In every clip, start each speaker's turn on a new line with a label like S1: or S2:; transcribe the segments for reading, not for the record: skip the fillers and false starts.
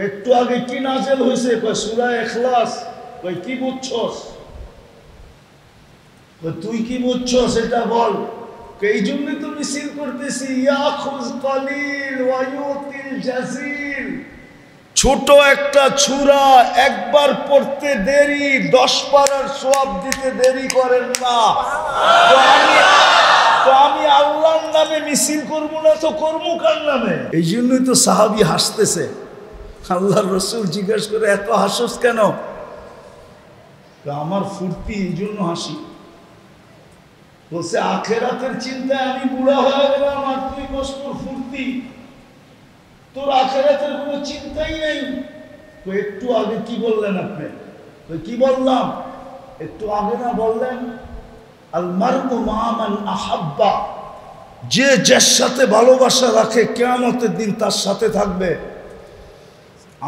S1: একটু আগে কি নাজেল হয়েছে? সূরা ইখলাস। কি বুঝছস? তুই কি বুঝছস এটা বল। এই জন্যই তো মিছিল করতেছি, ইয়াখুজ কালিল ওয়া ইউতিল জাসিল। ছোট একটা সূরা একবার পড়তে দেরি, 10 পারার সওয়াব দিতে দেরি করেন না। তো আমি আল্লাহর নামে মিছিল করব না তো করবো কার নামে? এই জন্যই তো সাহাবী হাসতেছে। আল্লাহর রাসূল জিজ্ঞেস করে, এত হাসস কেন? আমার ফুর্তি, এই জন্য হাসি। বলছে আখেরাতের চিন্তায় আমি বুড়া হয়ে গেলাম আর তুই বসতোর ফুর্তি, তোর আখেরাতের কোনো চিন্তাই নেই। একটু আগে কি বললেন আপনি? কি বললাম? একটু আগে না বললেন আল মারউ মা মান আহাব্বা, যে যার সাথে ভালোবাসা রাখে কিয়ামতের দিন তার সাথে থাকবে।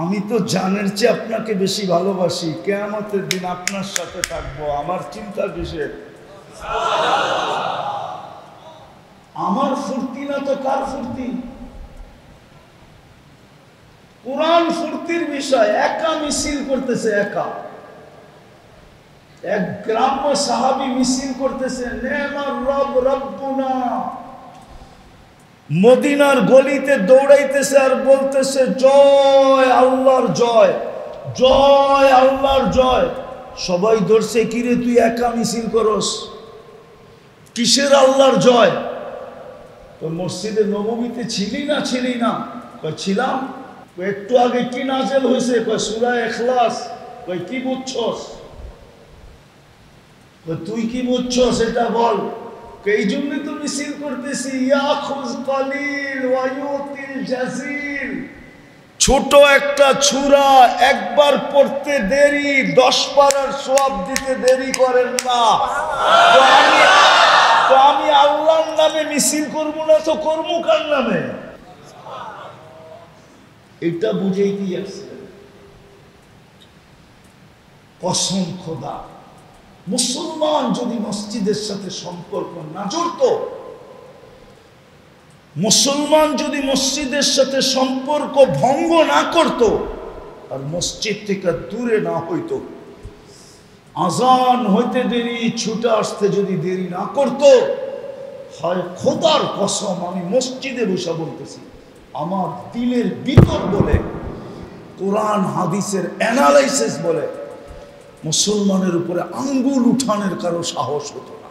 S1: আমি তো জানের চেয়ে আপনাকে বেশি ভালোবাসি, কিয়ামতের দিন আপনার সাথে থাকবো, আমার চিন্তা কিসের? আমার ফুর্তি না তো কার ফুর্তি? কোরআন ফুর্তির বিষয়। একা মিছিল করতেছে, একা এক গ্রাম্য সাহাবী মিছিল করতেছে, নেমার রব রব্বুনা, মদিনার গলিতে দৌড়াইতেছে আর বলতেছে জয় আল্লাহর জয়, জয় আল্লাহর জয়। সবাই ধরছে, কিরে তুই একা মিছিল করস, কিসের আল্লাহর জয়? তো মসজিদে নববীতে ছিলি না? ছিলি না? ছিলাম। একটু আগে কি নাজেল হয়েছে? সূরা ইখলাস। কি বুঝছস? তুই কি বুঝছস এটা বল। এই জন্যই তো মিছিল করতেছি, ইয়াখুজ কালিল ওয়া ইউতিল জাসিল। ছোট একটা সূরা একবার পড়তে দেরি, 10 পারার সওয়াব দিতে দেরি করেন না। তো আমি আল্লাহর নামে মিছিল করব না তো করবো কার নামে? এটা বুঝেই দিয়েছে। কসম খোদা, মুসলমান যদি মসজিদের সাথে সম্পর্ক না জড়ত, মুসলমান যদি মসজিদের সাথে সম্পর্ক ভঙ্গ না করত, আর মসজিদ থেকে দূরে না হইত, আজান হইতে দেরি, ছুটে আসতে যদি দেরি না করত, হয় খোদার কসম আমি মসজিদে বসে বলতেছি, আমার দিলের ভিতর বলে, কোরআন হাদিসের অ্যানালাইসিস বলে, মুসলমানের উপরে আঙ্গুল উঠানোর কারো সাহস হতো না।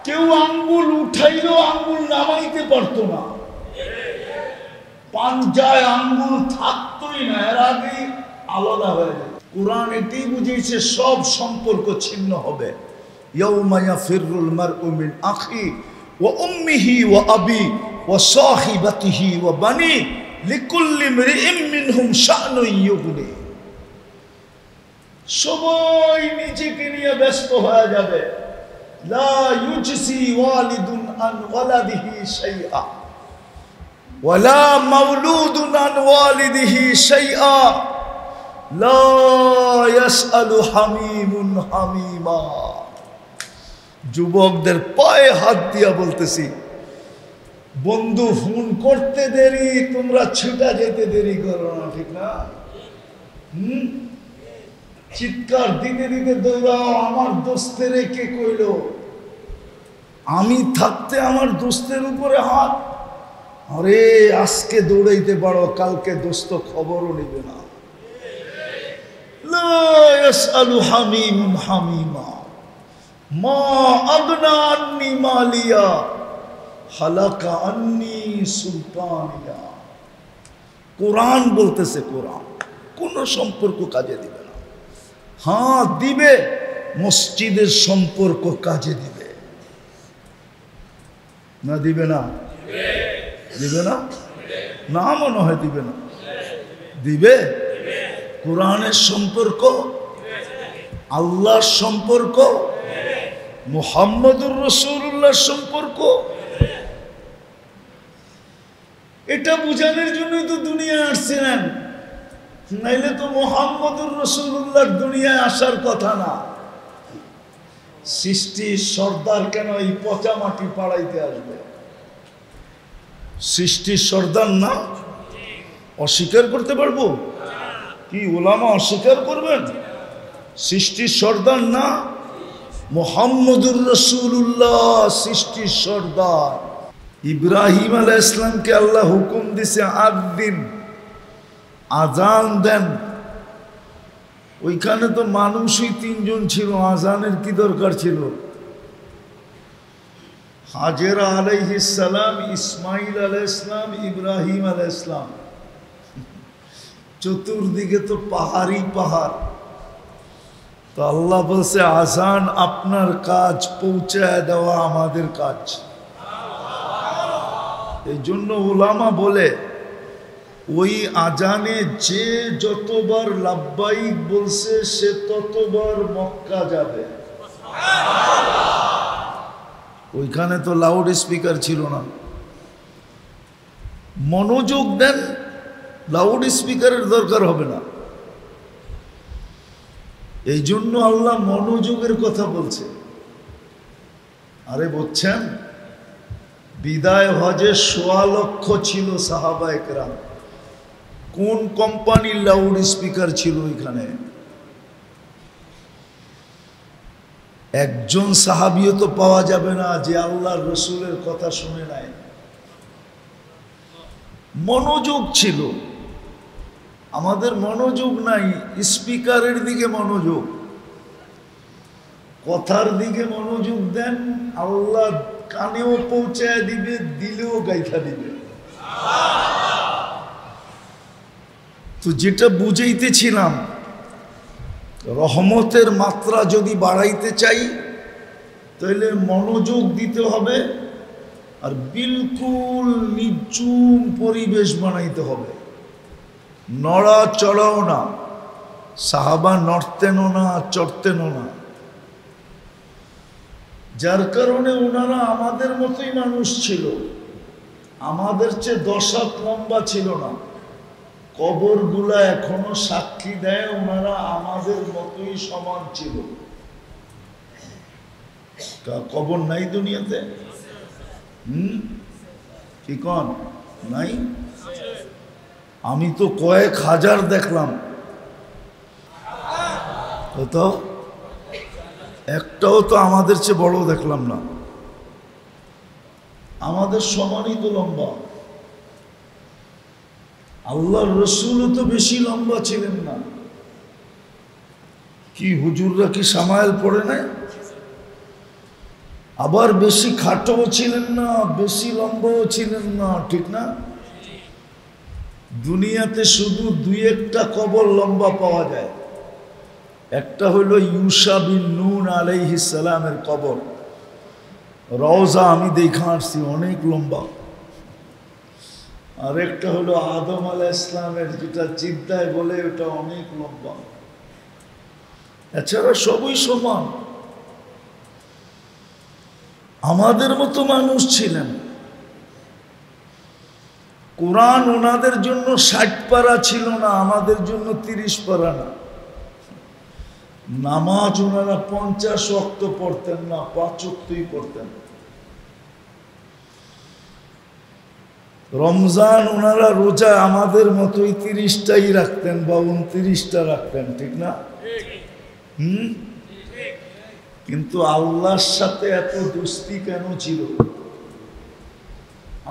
S1: কেউ আঙ্গুল উঠাইলেও আঙ্গুল নামাইতে পারতো না, পাঞ্জায় আঙ্গুল থাকতোই না, এর আগেই আলাদা হয়ে যায়। কোরআন এটাই বুঝিয়েছে সব সম্পর্ক ছিন্ন হবে। ইয়াউমা ইয়াফিরুল মারউ মিন আখি ওয়া উম্মিহি ওয়া আবি ওয়া সাহিবাতিহি ওয়া বানি লিকুল্লি ইমরিইম মিনহুম শা'নুন ইউগনি। সবাই নিজেকে নিয়ে ব্যস্ত হয়ে যাবে। লা ইউজসি ওয়ালিদুন আন ওয়ালাদিহি শাইআ ওয়ালা মাওলুদুন আন ওয়ালিদিহি শাইআ লা ইয়াসআলু হামিমুন হামিমা। যুবকদের পায়ে হাত দিয়া বলতেছি, বন্ধু ফোন করতে দেরি, তোমরা ছুটা যেতে দেরি করো না, ঠিক না? চিৎকার দিতে দিতে দৌড়াও, আমার দোস্তের কে কইল? আমি থাকতে আমার দোস্তের উপরে হাত। আরে আজকে দৌড়াইতে পারো, কালকে দোস্ত খবরও নিবে না। লা ইয়াসআলু হামিমুন হামিমা মা আগনা আন্নি মালিয়া হালাকা আন্নি সুলতানিয়া। কোরআন বলতেছে, কোরআন কোন সম্পর্ক কাজে দিবে না। হ্যাঁ দিবে, মসজিদের সম্পর্ক কাজে দিবে না? দিবে না? দিবে না? না মনে হয় দিবে না। দিবে। কোরআনের সম্পর্ক, আল্লাহর সম্পর্ক, মুহাম্মদুর রাসূলুল্লাহর সম্পর্ক, এটা বুঝানোর জন্যই তো দুনিয়ায় আসছিলেন, নাইলে তো মুহাম্মদুর রাসূলুল্লাহর দুনিয়ায় আসার কথা না। সৃষ্টির সর্দার কেন এই পচা মাটি পাড়াইতে আসবে? সৃষ্টির সর্দার না? অস্বীকার করতে পারবো? কি ওলামা অস্বীকার করবেন? সৃষ্টির সর্দার না? মুহাম্মদুর রাসূলুল্লাহ সৃষ্টির সর্দার। ইব্রাহিম আলাইহিস সালামকে আল্লাহ হুকুম দিছে আযান, আজান দেন। ওইখানে তো মানুষই 3 জন ছিল, আজানের কি দরকার ছিল? হাজেরা আলাইহিস সালাম, ইসমাইল আলাইহিস সালাম, ইব্রাহিম আলাইহিস সালাম, চতুর্দিকে তো পাহাড়ই পাহাড়। তো আল্লাহ বলছে আজান আপনার কাজ, পৌঁছায় দেওয়া আমাদের কাজ। এই জন্য উলামা বলে ওই আজানে যে যতবার লাব্বাইক বলছে সে ততবার মক্কা যাবে। ওইখানে তো লাউড স্পিকার ছিল না। মনোযোগ দেন, লাউড স্পিকারের দরকার হবে না। এই জন্য আল্লাহ মনোযোগের কথা বলছে। আরে বলছেন বিদায় হজে ১৬ লক্ষ ছিল সাহাবায়ে কেরাম। কোন কোম্পানির লাউড স্পিকার ছিল ওইখানে? একজন সাহাবিও তো পাওয়া যাবে না যে আল্লাহর রসুলের কথা শুনে নাই। মনোযোগ ছিল। আমাদের মনোযোগ নাই, স্পিকারের দিকে মনোযোগ। কথার দিকে মনোযোগ দেন, আল্লাহ কানেও পৌঁছায় দিবে, দিলেও গাইখা দিবে। তো যেটা বুঝাইতেছিলাম, রহমতের মাত্রা যদি বাড়াইতে চাই তাহলে মনোযোগ দিতে হবে, আর বিলকুল নিচুম পরিবেশ বানাইতে হবে। নড়া চড়াও না, সাহাবা নড়তেনও না চড়তেনও না। যার কারণে ওনারা আমাদের মতোই মানুষ ছিল, আমাদের চেয়ে 10 হাত লম্বা ছিল না। কবরগুলা এখনো সাক্ষী দেয় ওনারা আমাদের মতোই সমান ছিল। কবর নাই দুনিয়াতে? কি কন নাই? আমি তো কয়েক হাজার দেখলাম, তো একটাও তো আমাদের চেয়ে বড় দেখলাম না। আমাদের সমানই তো লম্বা। আল্লাহর রসুলও তো বেশি লম্বা ছিলেন না। কি হুজুররা কি সামাইল পড়ে নাই? আবার বেশি খাটোও ছিলেন না, বেশি লম্বাও ছিলেন না, ঠিক না? দুনিয়াতে শুধু 2-1টা কবর লম্বা পাওয়া যায়। একটা হইল ইউসা বিন নূন আলাইহিস সালামের কবর, রওজা আমি দেখা আসছি, অনেক লম্বা। আর একটা হলো আদম আলাইহিস সালামের, যেটা জিদ্দায় বলে, ওটা অনেক লম্বা। এছাড়া সবই সমান, আমাদের মতো মানুষ ছিলেন। কোরআন ওনাদের জন্য 60 পারা ছিল না, আমাদের জন্য 30 পারা না। নামাজ ওনারা 50 ওয়াক্ত পড়তেন না, 5 ওয়াক্তই পড়তেন। রমজান ওনারা রোজা আমাদের মতোই 30টাই রাখতেন বা 29টা রাখতেন, ঠিক না? কিন্তু আল্লাহর সাথে এত দোস্তি কেন ছিল?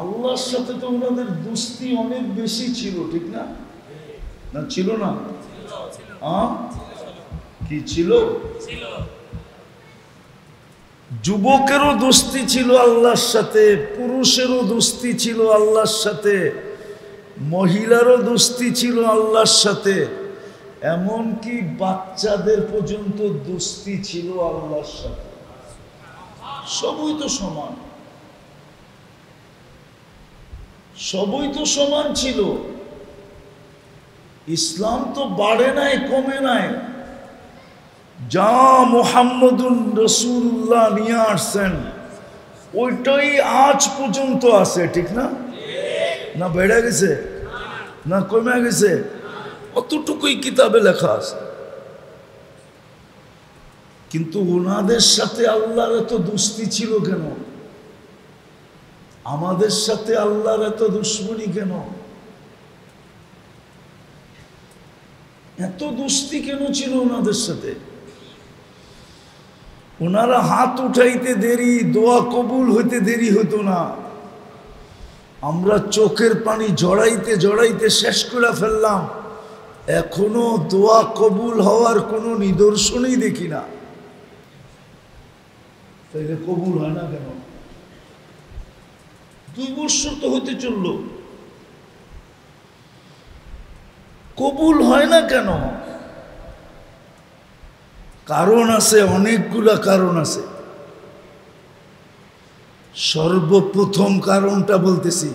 S1: আল্লাহর সাথে তো ওনাদের দোস্তি অনেক বেশি ছিল, ঠিক না? না ছিল না? কি ছিল? যুবকেরও দোস্তি ছিল আল্লাহর সাথে, পুরুষেরও দোস্তি ছিল আল্লাহর সাথে, মহিলারও দোস্তি ছিল আল্লাহর সাথে, এমনকি বাচ্চাদের পর্যন্ত দোস্তি ছিল আল্লাহর সাথে। সবই তো সমান, সবই তো সমান ছিল। ইসলাম তো বাড়ে নাই, কমে নাই। যা মুহাম্মদুর রাসূলুল্লাহ নিয়ে আসছেন ওইটাই আজ পর্যন্ত আছে, ঠিক না? না বেড়ে গেছে, না কমে গেছে? অতটুকুই কিতাবে লেখা আছে। কিন্তু ওনাদের সাথে আল্লাহর এত দোস্তি ছিল কেন? আমাদের সাথে আল্লাহর এত দুশ্মনী কেন? এত দুস্তি কেন ছিল ওনাদের সাথে? ওনারা হাত উঠাইতে দেরি, দোয়া কবুল হইতে দেরি হতো না। আমরা চোখের পানি জড়াইতে জড়াইতে শেষ করে ফেললাম, এখনো দোয়া কবুল হওয়ার কোনো নিদর্শনই দেখি না। তাইলে কবুল হয় না কেন? 2 বছর তো হতে চলল, কবুল হয় না কেন? কারণ আছে, অনেকগুলা কারণ আছে। সর্বপ্রথম কারণটা বলতেছি,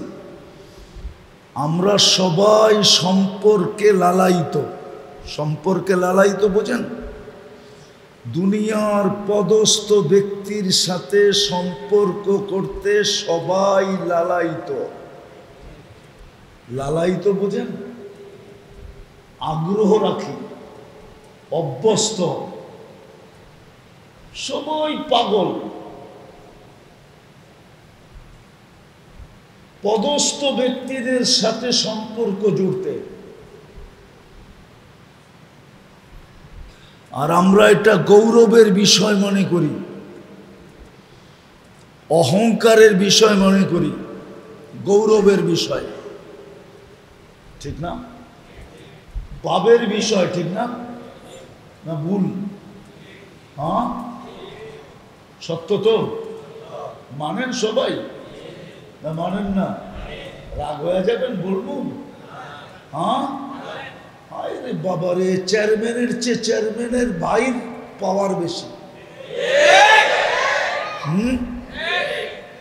S1: আমরা সবাই সম্পর্কে লালায়িত। সম্পর্কে লালায়িত বোঝেন? দুনিয়ার পদস্থ ব্যক্তির সাথে সম্পর্ক করতে সবাই লালায়িত। লালায়িত বোঝেন? আগ্রহ রাখি, অভ্যস্ত, সবাই পাগল পদস্থ ব্যক্তিদের সাথে সম্পর্ক জুড়তে। আর আমরা এটা গৌরবের বিষয় মনে করি, অহংকারের বিষয় মনে করি, গৌরবের বিষয়, ঠিক না? পাপের বিষয়, ঠিক না? না ভুল? হ্যাঁ, সত্য তো? মানেন সবাই না মানেন না? রাগ হয়ে যাবেন বলবো? হ্যাঁ, আরে বাবারে, চেয়ারম্যানের চেয়ে চেয়ারম্যানের ভাইয়ের পাওয়ার বেশি।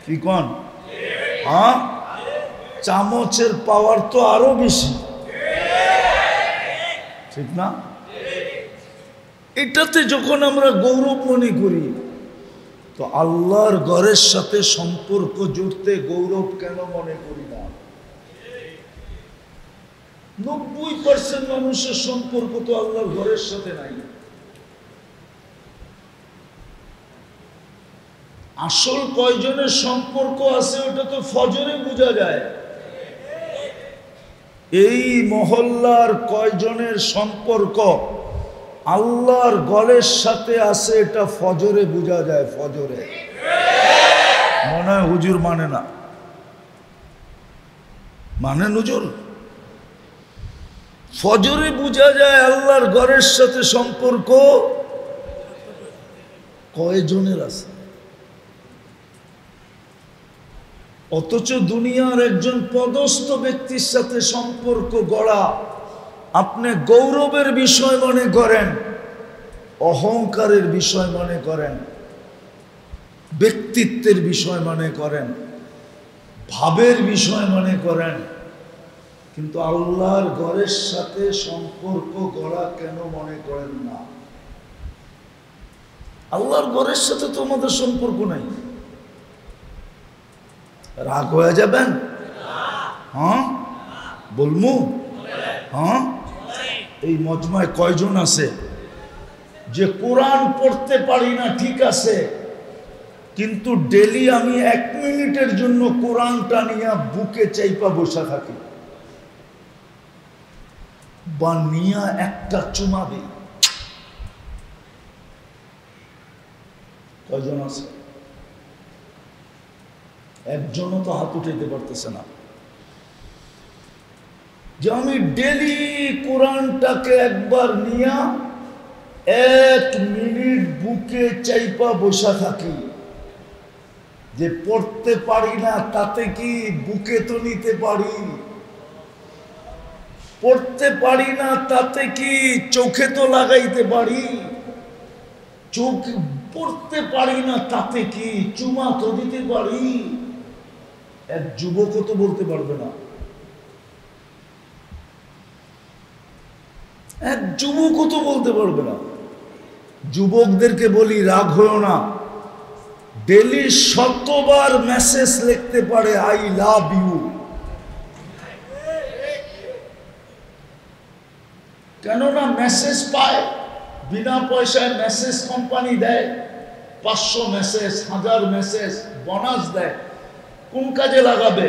S1: কি কন? হ্যাঁ, চামচের পাওয়ার তো আরো বেশি, ঠিক না? এটাতে যখন আমরা গৌরব মনে করি, তো আল্লাহর ঘরের সাথে সম্পর্ক জুড়তে গৌরব কেন মনে করি না? 90% মানুষের সম্পর্ক তো আল্লাহর ঘরের সাথে নাই। আসল কয়জনের সম্পর্ক আছে ওটা তো ফজরে বোঝা যায়। এই মহল্লার কয়জনের সম্পর্ক আল্লাহর ঘরের সাথে আছে এটা ফজরে বোঝা যায়। ফজরে মনে হয় হুজুর মানে না, মানে হুজুর? ফজরে বোঝা যায় আল্লাহর ঘরের সাথে সম্পর্ক কয়জনের আছে। অথচ দুনিয়ার একজন পদস্থ ব্যক্তির সাথে সম্পর্ক গড়া আপনি গৌরবের বিষয় মনে করেন, অহংকারের বিষয় মনে করেন, ব্যক্তিত্বের বিষয় মনে করেন, ভাবের বিষয় মনে করেন, কিন্তু আল্লাহর ঘরের সাথে সম্পর্ক গড়া কেন মনে করেন না? আল্লাহর ঘরের সাথে তো আমাদের সম্পর্ক নাই। রাগ হয়ে যাবেন? হ্যাঁ বলমু? হ্যাঁ, এই মজমায় কয়জন আছে যে কোরআন পড়তে পারি না, ঠিক আছে, কিন্তু ডেলি আমি 1 মিনিটের জন্য কোরআনটা নিয়ে বুকে চাইপা বসে থাকি, বা নিয়ে একটা চুমা দিই? কয়জন আছে? একজনও তো হাত উঠাইতে পারতেছে না যে আমি ডেলি কোরআনটাকে একবার নিয়া 1 মিনিট বুকে চাইপা বসা থাকি। যে পড়তে পারি না তাতে কি বুকে তো নিতে পারি, পড়তে পারি না তাতে কি চোখে তো লাগাইতে পারি, চোখ পড়তে পারি না তাতে কি চুমা তো দিতে পারি। এক যুবকও তো বলতে পারবে না, এক যুবকও তো বলতে পারবে না। যুবকদেরকে বলি রাগ হয়েও না, ডেলি 100বার মেসেজ লিখতে পারে আই লাভ ইউ। কেননা মেসেজ পায়, বিনা পয়সায় মেসেজ কোম্পানি দেয়, 500 মেসেজ, 1000 মেসেজ বোনাস দেয়। কোন কাজে লাগাবে?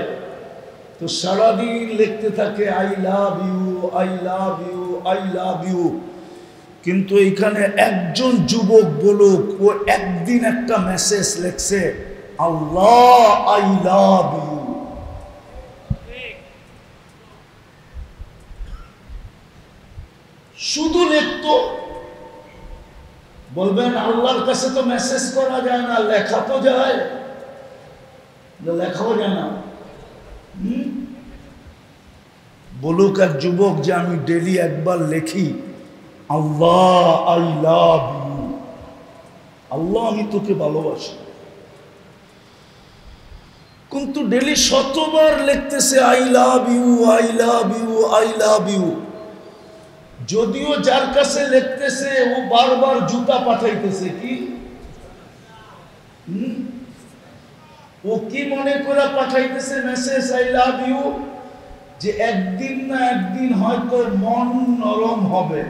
S1: তো সারাদিন লিখতে থাকে I love you, I love you, I love you, কিন্তু এইখানে একজন যুবক বলুক ও একদিন একটা মেসেজ লিখছে আল্লাহ আই লাভ ইউ। শুধু লিখতো। বলবেন আল্লাহর কাছে তো মেসেজ করা যায় না, লেখা তো যায়, লেখাও যায় না। বলুক এক যুবক যে আমি ডেলি একবার লেখি আল্লাহ আই লাভ ইউ, আল্লাহ আমি তোকে ভালোবাসি। কিন্তু ডেলি শতবার লিখতেছে I love you I love you I love you. যদিও যার কাছে লিখতেছে ও বারবার জুতা পাঠাইতেছে। কি ও কি মনে করে পাঠাইতেছে মেসেজ আই লাভ ইউ? যে একদিন না একদিন হয়তো মন নরম হবে।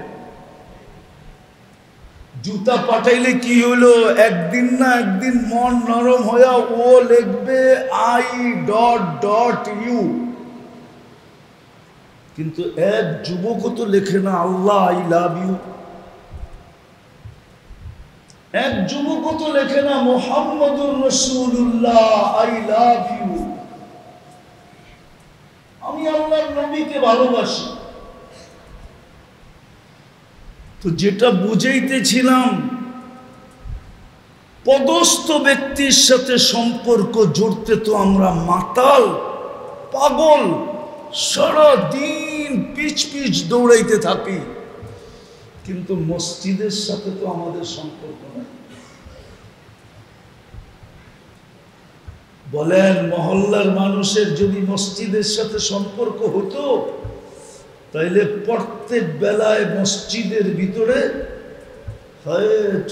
S1: জুতা পাঠাইলে কি হলো, একদিন না একদিন মন নরম হয়ে ও লিখবে আই ডট ডট ইউ। কিন্তু এক যুবক তো লেখে না আল্লাহ আই লাভ ইউ, এক যুবক তো লেখে না মুহাম্মাদুর রাসূলুল্লাহ আই লাভ ইউ, আমি আল্লাহর নবীকে ভালোবাসি। তো যেটা বুঝাইতেছিলাম, পদস্থ ব্যক্তির সাথে সম্পর্ক জড়তে তো আমরা মাতাল পাগল, সারা দিন পিচ পিচ দৌড়াইতে থাকি, কিন্তু মসজিদের সাথে তো আমাদের সম্পর্ক নাই। বলেন মহল্লার মানুষের যদি মসজিদের সাথে সম্পর্ক হতো তাইলে প্রত্যেক বেলায় মসজিদের ভিতরে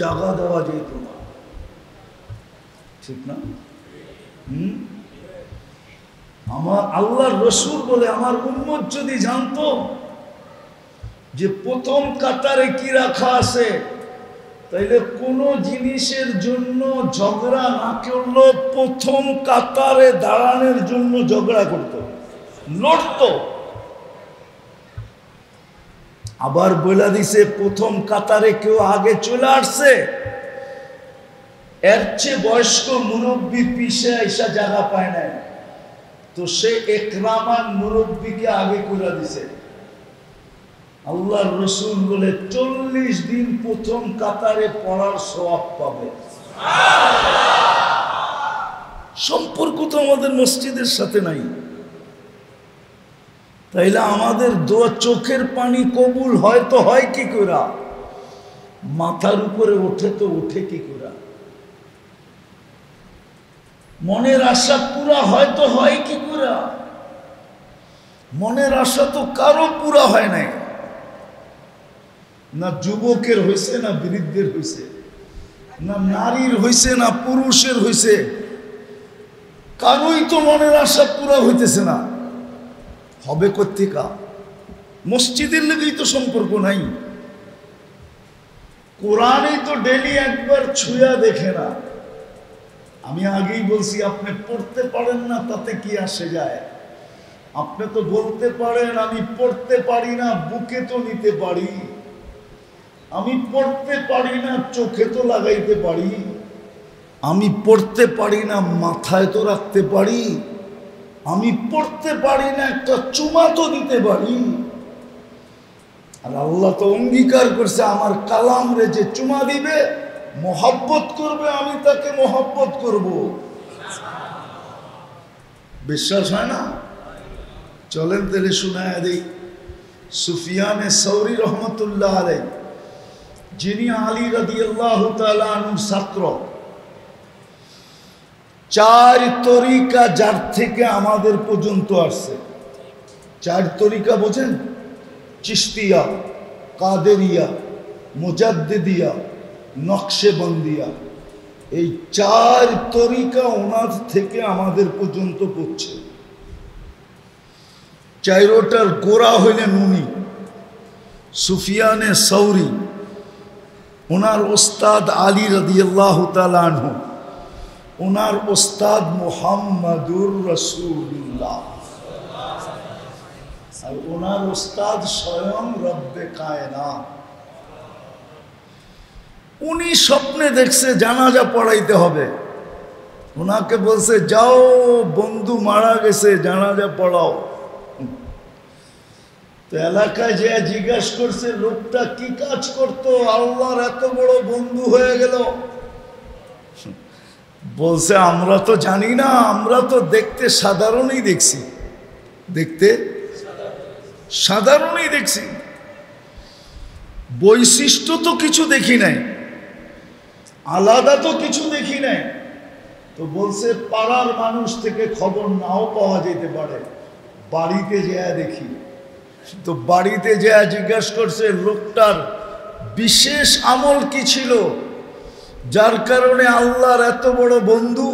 S1: জায়গা দেওয়া যেত না, ঠিক না? আমার আল্লাহর রসূল বলে আমার উম্মত যদি জানতো যে প্রথম কাতারে কি রাখা আছে, তাইলে কোনো জিনিসের জন্য ঝগড়া না করলেও প্রথম কাতারে দাঁড়ানোর জন্য ঝগড়া করতো, লড়তো। আবার বলে দিছে প্রথম কাতারে কেউ আগে চলে আসছে, এর চেয়ে বয়স্ক মুরব্বী পিছে এসা জায়গা পায় না, তো সে একরামান মুরব্বীকে আগে করে দিছে। আল্লাহর রসূল বলে 40 দিন প্রথম কাতারে পড়ার সওয়াব পাবে। সম্পর্ক তো আমাদের মসজিদের সাথে নাই, তাইলে আমাদের দোয়া চোখের পানি কবুল হয় তো হয় কি করে? মাথার উপরে ওঠে তো ওঠে কি করে? মনের আশা পুরা হয় তো হয় কি করে? মনের আশা তো কারো পুরা হয় নাই, না যুবকের হয়েছে না বৃদ্ধের হয়েছে, না নারীর হয়েছে না পুরুষের হয়েছে, কারোই তো মনের আশা পুরা হইতেছে না। হবে কোত্থেকা? মসজিদের লেগেই তো সম্পর্ক নাই। কোরআনই তো ডেলি একবার ছুঁয়া দেখে না। আমি আগেই বলছি, আপনি পড়তে পারেন না তাতে কি আসে যায়? আপনি তো বলতে পারেন আমি পড়তে পারি না, বুকে তো নিতে পারি। আমি পড়তে পারি না, চোখে তো লাগাইতে পারি। আমি পড়তে পারি না, মাথায় তো রাখতে পারি। আমি পড়তে পারি না, একটা চুমা তো দিতে পারি। আর আল্লাহ তো অঙ্গীকার করছে আমার কালাম রে যে চুমা দিবে, মোহাব্বত করবে, আমি তাকে মোহাব্বত করব। বিশ্বাস হয় না? চলেন তাহলে শোনায় দেই। সুফিয়ানে সৌরি রহমতুল্লাহ আলাইহি, যিনি আলী রাদিয়াল্লাহু তাআলা আনহুর ছাত্র, 4 তরিকা যার থেকে আমাদের পর্যন্ত আসছে। 4 তরিকা বোঝেন? চিশতিয়া, কাদেরিয়া, মুজাদ্দিদিয়া, নকশেবন্দিয়া। এই 4 তরিকা ওনার থেকে আমাদের পর্যন্ত পড়ছে। 4টার গোড়া হইলেন উনি, সুফিয়ানে সৌরি। ওনার ওস্তাদ আলী রাদিয়াল্লাহু তাআলা আনহু, ওনার ওস্তাদ মুহাম্মাদুর রাসূলুল্লাহ। আর ওনার ওস্তাদ স্বয়ং রব্বে কায়নাত। উনি স্বপ্নে দেখছে জানাজা পড়াইতে হবে, ওনাকে বলছে যাও বন্ধু মারা গেছে জানাজা পড়াও। তো এলাকায় যে জিজ্ঞাসা করছে লোকটা কি কাজ করতো, আল্লাহর এত বড় বন্ধু হয়ে গেল। বলছে আমরা তো জানি না, আমরা তো দেখতে সাধারণই দেখছি, দেখতে সাধারণই দেখছি, বৈশিষ্ট্য তো কিছু দেখি নাই, আলাদা তো কিছু দেখি নাই। তো বলছে পাড়ার মানুষ থেকে খবর নাও পাওয়া যেতে পারে, বাড়িতে যেয়া দেখি। তো বাড়িতে যেয়া জিজ্ঞাসা করছে লোকটার বিশেষ আমল কি ছিল যার কারণে আল্লাহর এত বড় বন্ধু।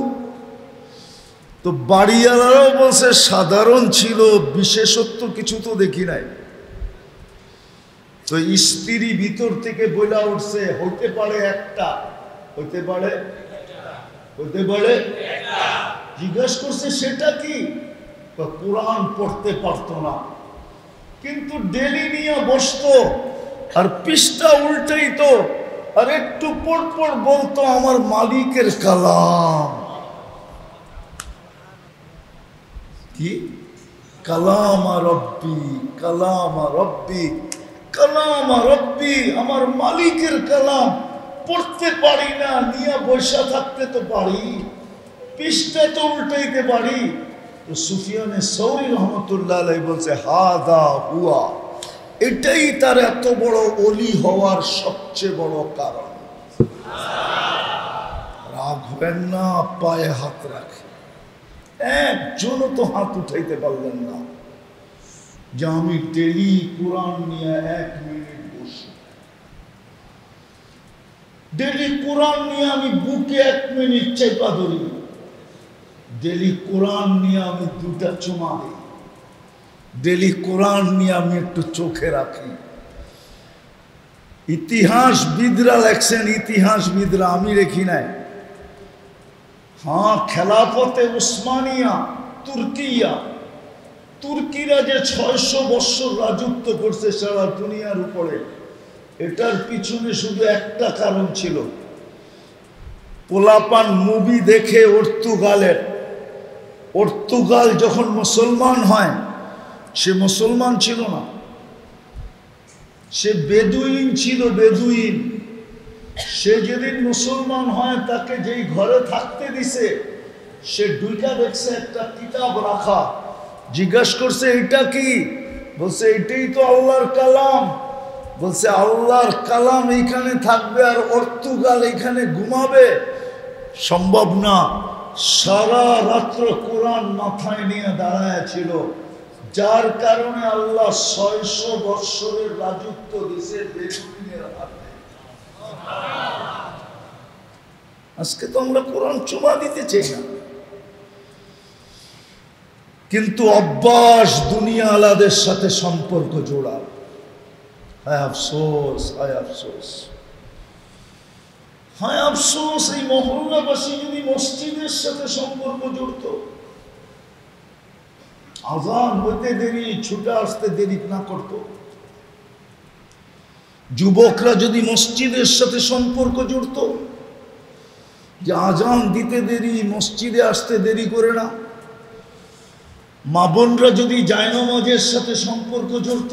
S1: তো বাড়িওয়ালারাও বলছে সাধারণ ছিল, বিশেষত্ব কিছু তো দেখি নাই। তো স্ত্রী ভিতর থেকে বইলা উঠছে হইতে পারে একটা, হইতে পারে, হইতে পারে। জিজ্ঞাসা করছে সেটা কি, কোরআন পড়তে পারতো না কিন্তু ডেলি নিয়ে বসতো আর পৃষ্ঠা উল্টাইতো আর একটু পর পর বলতো আমার মালিকের কালাম। কি কালাম রব্বি, কালাম রব্বি, কালাম রব্বি, আমার মালিকের কালাম। পড়তে পারি না, নিয়ে বসা থাকতে তো পারি, পৃষ্ঠা তো উল্টাইতে পারি। তো সুফিয়ানে সৌরি রহমতুল্লাহ আলাইহি বলছে হাদা হুয়া, এটাই তার এত বড় ওলি হওয়ার সবচেয়ে বড় কারণ। রাগ হবেন না, পায়ে হাত রাখে। একজনও তো হাত উঠাইতে পারলেন না যে আমি ডেলি কোরআন নিয়ে 1 মিনিট বসি, ডেলি কোরআন নিয়ে আমি বুকে 1 মিনিট চেপা ধরি, ডেলি কোরআন নিয়ে আমি 2টা চুমা দিই, ডেলি কোরআন নিয়ে আমি একটু চোখে রাখি। ইতিহাসবিদরা লেখছেন, ইতিহাসবিদরা, আমি রেখি নাই। হ্যাঁ, খেলাফতে উসমানিয়া তুর্কিয়া, তুর্কিরা যে 600 বৎসর রাজত্ব করছে সারা দুনিয়ার উপরে, এটার পিছনে শুধু একটা কারণ ছিল। পোলাপান মুভি দেখে পর্তুগাল যখন মুসলমান হয়, সে মুসলমান ছিল না, সে বেদুইন ছিল, বেদুইন। সে যেদিন মুসলমান হয় তাকে যেই ঘরে থাকতে দিছে, সে ঢুইকা দেখছে একটা কিতাব রাখা। জিজ্ঞাসা করছে এটা কি, বলছে এটাই তো আল্লাহর কালাম। বলছে আল্লাহর কালাম এইখানে থাকবে আর পর্তুগাল এইখানে ঘুমাবে? সম্ভব না। সারা রাত্র কোরআন মাথায় নিয়ে দাঁড়ায় ছিল, যার কারণে আল্লাহ 600 বৎসরের রাজত্ব দিছে বেদুইনের হাতে। আজকে তো আমরা কোরআন চুমা দিতে চাই না, কিন্তু অভ্যাস দুনিয়া আলাদের সাথে সম্পর্ক জোড়া। হায় আফসোস, হায় আফসোস, হায় আফসোস। এই মহল্লাবাসী যদি মসজিদের সাথে সম্পর্ক জুড়ত, আজান হইতে দেরি, ছুটে আসতে দেরি না করত, যুবকরা যদি মসজিদের সাথে সম্পর্ক জুড়ত, যে আজান দিতে দেরি, মসজিদে আসতে দেরি করে না, মা বোনরা যদি জায়নামাজের সাথে সম্পর্ক জুড়ত,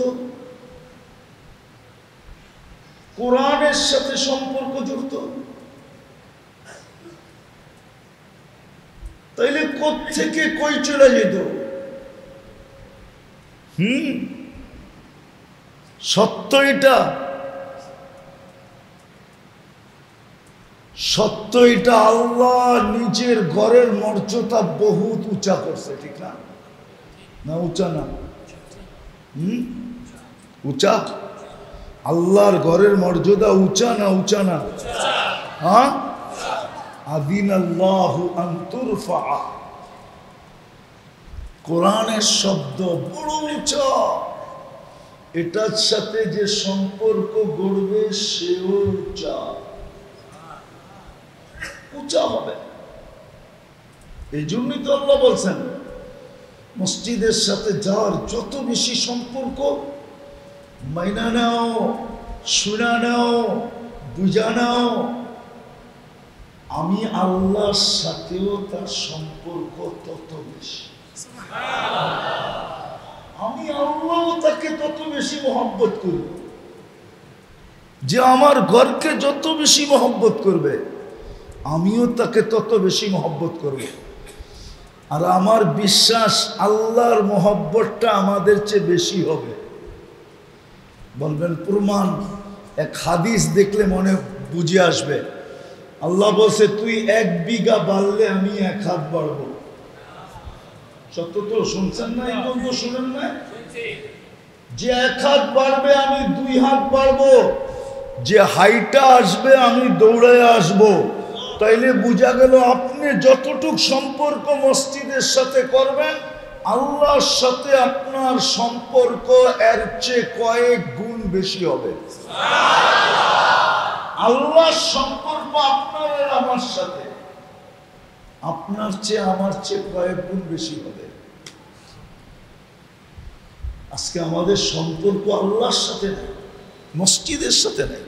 S1: কোরআনের সাথে সম্পর্ক জুড়ত, তাইলে কোত্থেকে কই চলে যেত? সত্য এটা, সত্য এটা। আল্লাহ নিজের ঘরের মর্যাদা বহুত উঁচা করছে, ঠিক না? না উঁচা না? উঁচা। আল্লাহর ঘরের মর্যাদা উঁচা না উঁচা না? হ্যাঁ, আদিন আল্লাহু আন তুরফা। কোরআনের শব্দ বড় উঁচা, এটার সাথে যে সম্পর্ক গড়বে সেও উঁচা, উঁচা হবে। এই জন্যই তো আল্লাহ বলছেন মসজিদের সাথে যার যত বেশি সম্পর্ক, মাইনা নাও, শুনা নাও, বুঝা নাও, আমি আল্লাহর সাথেও তার সম্পর্ক তত বেশি। আমি আল্লাহ তাকে তত বেশি মহব্বত করি। যে আমার ঘরকে যত বেশি মহব্বত করবে, আমিও তাকে তত বেশি মহব্বত করব। আর আমার বিশ্বাস আল্লাহর মহব্বতটা আমাদের চেয়ে বেশি হবে। বলবেন প্রমাণ? এক হাদিস দেখলে মনে বুঝে আসবে। আল্লাহ বলছে, তুই 1 বিঘা বাড়লে আমি 1 হাত বাড়বো। সত্য তো? শুনছেন না? এই বন্ধু শুনেন না? যে 1 হাত বাড়বে আমি 2 হাত বাড়বো, যে হাইটা আসবে আমি দৌড়ায় আসবো। তাইলে বোঝা গেল আপনি যতটুক সম্পর্ক মসজিদের সাথে করবেন, আল্লাহর সাথে আপনার সম্পর্ক এর চেয়ে কয়েক গুণ বেশি হবে। আল্লাহর সম্পর্ক আপনার আর আমার সাথে আপনার চেয়ে আমার চেয়ে কয়েক গুণ বেশি হবে। আজকে আমাদের সম্পর্ক আল্লাহর সাথে নেই, মসজিদের সাথে নেই,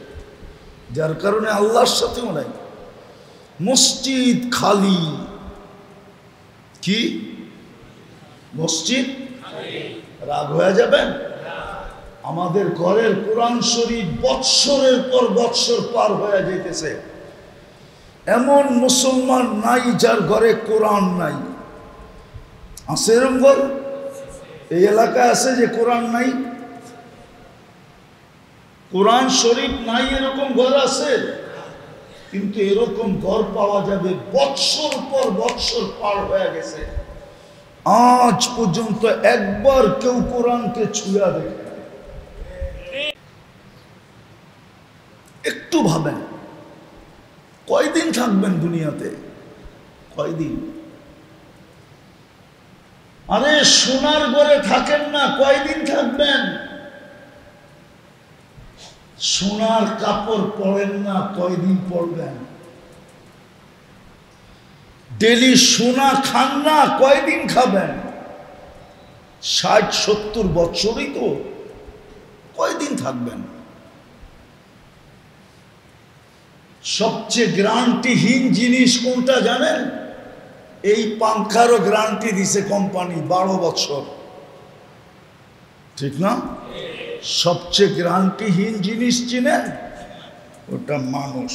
S1: যার কারণে আল্লাহর সাথেও নাই। মসজিদ খালি। কি মসজিদ? রাগ হয়ে যাবেন? আমাদের ঘরের কোরআন শরীফ বৎসরের পর বৎসর পার হয়ে যাইতেছে। এমন মুসলমান নাই যার ঘরে কোরআন নাই। আছে এরকম ঘর? এই এলাকায় আছে যে কোরআন নাই, কোরআন শরীফ নাই, এরকম ঘর আছে? কিন্তু এরকম ঘর পাওয়া যাবে বৎসর পর বৎসর পার হয়ে গেছে, আজ পর্যন্ত একবার কেউ কোরআনকে ছুঁয়া দেখে। একটু ভাবেন, কয়দিন থাকবেন দুনিয়াতে? কয়দিন? আরে সোনার ঘরে থাকেন না, কয়দিন থাকবেন? সোনার কাপড় পরেন না, কয়দিন পরবেন? ডেলি সোনা খান না, কয়দিন খাবেন? 60-70 বছরই তো, কয়দিন থাকবেন? সবচেয়ে গ্যারান্টিহীন জিনিস কোনটা জানেন? এই পাংখারও গ্যারান্টি দিছে কোম্পানি 12 বছর, ঠিক না? সবচেয়ে গ্যারান্টিহীন জিনিস চিনেন? ওটা মানুষ।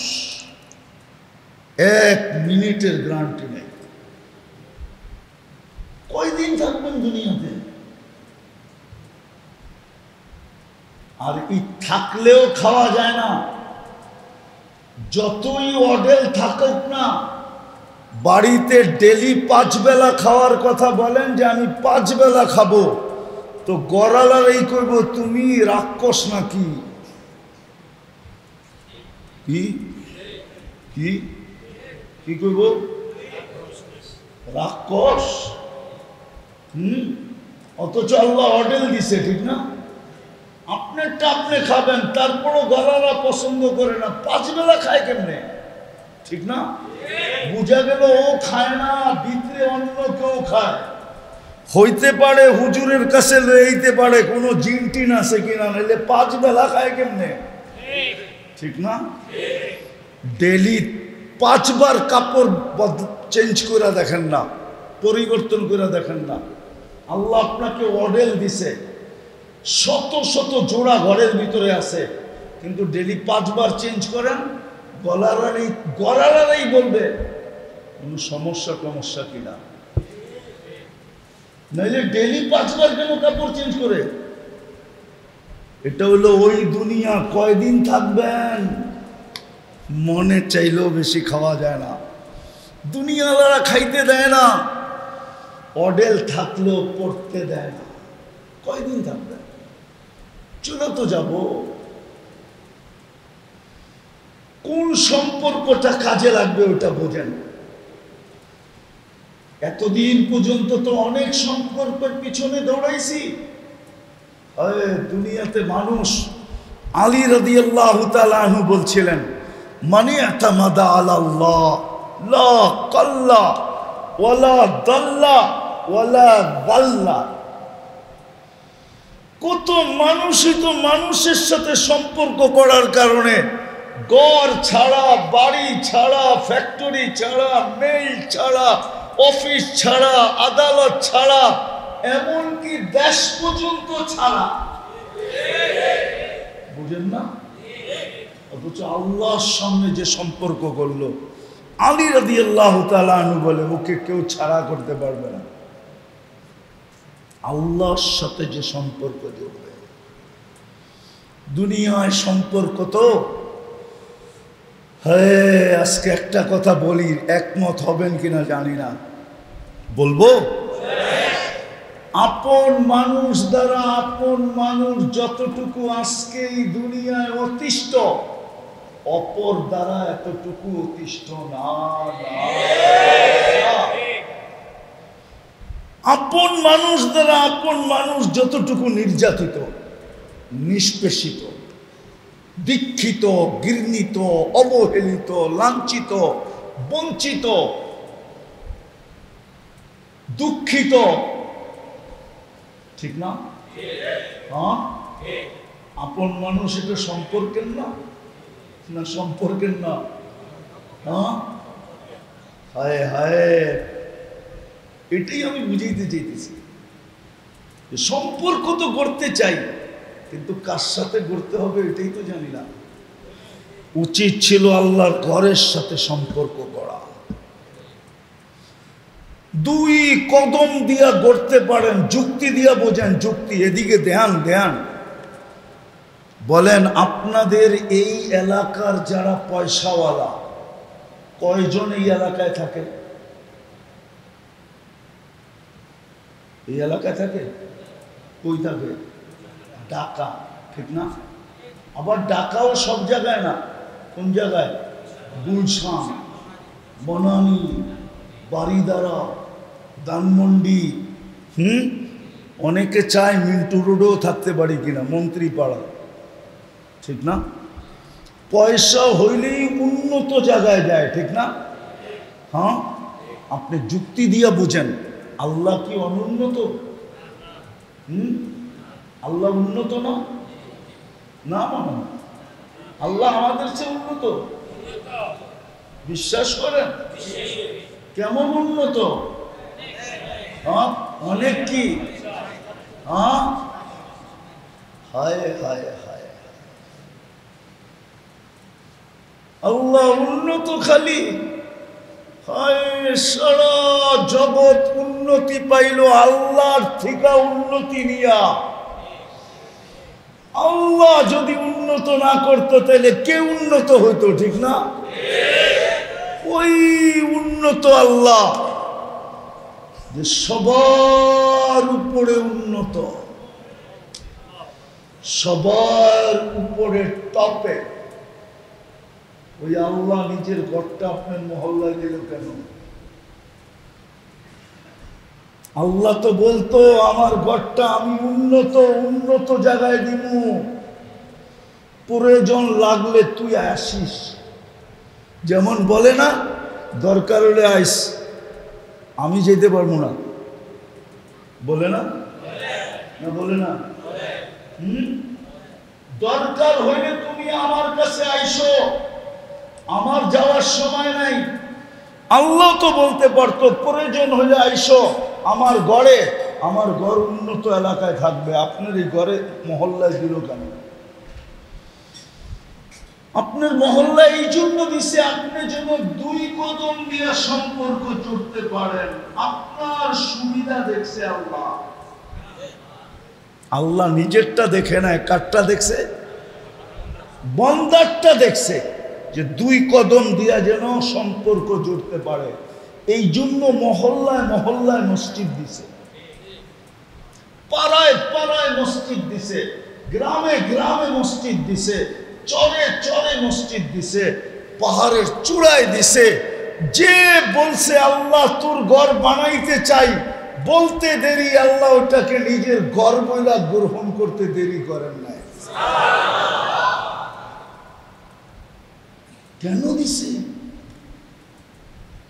S1: 1 মিনিটের গ্যারান্টি নেই। কয়দিন থাকবেন দুনিয়াতে? আর থাকলেও খাওয়া যায় না। যতই অডেল থাকুক না, বাড়িতে ডেলি 5 বেলা খাওয়ার কথা বলেন যে আমি 5 বেলা খাবো, তো গড়ালার এই করব, তুমি রাক্ষস নাকি? কি কি কি করব? রাক্ষস? অথচ আল্লাহ অডেল দিছে, ঠিক না? আপনারটা আপনি খাবেন, তারপরও গলারা পছন্দ করে না, 5 বেলা খায় কেমনে? ঠিক না? বুঝা গেল ও খায় না, ভিতরে অন্য কেউ খায়। হইতে পারে হুজুরের কাছে লইতে পারে কোনো জিন টিন আছে কিনা, নাইলে 5 বেলা খায় কেমনে? ঠিক না? ডেলি 5 বার কাপড় চেঞ্জ করে দেখেন না, পরিবর্তন করে দেখেন না। আল্লাহ আপনাকে অডেল দিছে, শত শত জোড়া ঘরের ভিতরে আছে, কিন্তু ডেলি 5 বার চেঞ্জ করেন, গলারাই বলবে কোনো সমস্যা কিনা। নাইলে ডেলি 5 বার কেন কাপড় চেঞ্জ করে? এটা হলো ওই দুনিয়া। কয়দিন থাকবেন? মনে চাইলেও বেশি খাওয়া যায় না, দুনিয়াওয়ালা খাইতে দেয় না, অডেল থাকলেও পড়তে দেয় না। কয়দিন থাকবেন? চলে তো যাব। কোন সম্পর্কটা কাজে লাগবে ওটা বোঝেন। এতদিন পর্যন্ত তো অনেক সম্পর্কের পিছনে দৌড়াইছি। দুনিয়াতে মানুষ, আলী রাদিয়াল্লাহু তাআলা আনহু বলছিলেন, মানি আতামাদা আলাল্লাহ লা কাল্লা ওয়ালা দাল্লা ওয়ালা গাল্লা। কত মানুষই তো মানুষের সাথে সম্পর্ক করার কারণে ঘর ছাড়া, বাড়ি ছাড়া, ফ্যাক্টরি ছাড়া, মেইল ছাড়া, অফিস ছাড়া, আদালত ছাড়া, এমনকি দেশ পর্যন্ত ছাড়া। বুঝেন না? অথচ আল্লাহর সামনে যে সম্পর্ক করলো, আলী রাদিয়াল্লাহু তাআলা আনহু বলে ওকে কেউ ছাড়া করতে পারবে না। আল্লাহর সাথে যে সম্পর্ক জড়বে, দুনিয়ায় সম্পর্ক তো হ্যাঁ। আজকে একটা কথা বলি, একমত হবেন কিনা জানি না, বলবো। আপন মানুষ দ্বারা আপন মানুষ যতটুকু আজকে এই দুনিয়ায় অতিষ্ঠ, অপর দ্বারা এতটুকু অতিষ্ঠ না। আপন মানুষ দ্বারা আপন মানুষ যতটুকু নির্যাতিত, নিষ্পেষিত, দীক্ষিত, ঘৃণিত, অবহেলিত, লাঞ্ছিত, বঞ্চিত, দুঃখিত, ঠিক না? হ্যাঁ, আপন মানুষ এটা সম্পর্কের না, না সম্পর্কের না? হ্যাঁ, হায় হায়, এটাই আমি বুঝাইতে চাইতেছি। সম্পর্ক তো করতে চাই, কিন্তু কার সাথে করতে হবে এটাই তো জানি না। উচিত ছিল আল্লাহর ঘরের সাথে সম্পর্ক করা। দুই কদম দিয়া গড়তে পারেন, যুক্তি দিয়া বোঝেন, যুক্তি। এদিকে ধ্যান ধ্যান। বলেন আপনাদের এই এলাকার যারা পয়সাওয়ালা, কয়জন এই এলাকায় থাকে? এই এলাকায় থাকে? কই থাকে? ঢাকা, ঠিক না? আবার ঢাকাও সব জায়গায় না। কোন জায়গায়? গুলশান, বনানী, বারিদারা, ধানমন্ডি। অনেকে চায় মিন্টু রোডেও থাকতে পারি কিনা, মন্ত্রীপাড়া, ঠিক না? পয়সা হইলেই উন্নত জায়গায় যায়, ঠিক না? হ্যাঁ, আপনি যুক্তি দিয়া বুঝেন। আল্লাহ কি অনুন্নত? আল্লাহ উন্নত না? না মানে আল্লাহ আমাদের চেয়ে উন্নত। বিশ্বাস করেন? কেমন উন্নত? হ্যাঁ, অনেক। কি? হ্যাঁ, হায় হায় হায়, আল্লাহ উন্নত খালি। হায়, সারা জগৎ উন্নতি পাইল আল্লাহর থেকে উন্নতি নিয়া। আল্লাহ যদি উন্নত না করতো তাহলে কে উন্নত হইতো, ঠিক না? ওই উন্নত আল্লাহ যে সবার উপরে উন্নত, সবার উপরে টপে, ওই আল্লাহ নিজের ঘরটা আপনার মহল্লায় দিল কেন? আল্লাহ তো বলতো আমার ঘরটা আমি উন্নত উন্নত জায়গায় দিব, প্রয়োজন লাগলে তুই আসিস। যেমন বলে না, দরকার হলে আইস, আমি যেতে পারবো না, বলে না? না বলে না? দরকার হইলে তুমি আমার কাছে আইসো, আমার যাওয়ার সময় নাই। আল্লাহ তো বলতে পারতো প্রয়োজন হলে আইসো আমার ঘরে, আমার ঘর উন্নত এলাকায় থাকবে, আপনার এই ঘরে মহল্লায় দিল কেন? আপনার মহল্লা এই জন্য দিছে আপনি যেন দুই কদম দিয়ে সম্পর্ক জুড়তে পারেন। আপনার সুবিধা দেখছে আল্লাহ। আল্লাহ নিজেরটা দেখে নাই, কারটা দেখছে? বন্দারটা দেখছে, যে দুই কদম দিয়া যেন সম্পর্ক জুড়তে পারে। এই জন্য মহল্লায় মহল্লায় মসজিদ দিছে, পাড়ায় পাড়ায় মসজিদ দিছে, গ্রামে গ্রামে মসজিদ দিছে, চরে চরে মসজিদ দিছে, পাহাড়ের চূড়ায় দিছে। যে বলছে আল্লাহ তোর ঘর বানাইতে চাই, বলতে দেরি আল্লাহ ওটাকে নিজের ঘর বইলা গ্রহণ করতে দেরি করেন নাই। কেন দিছে?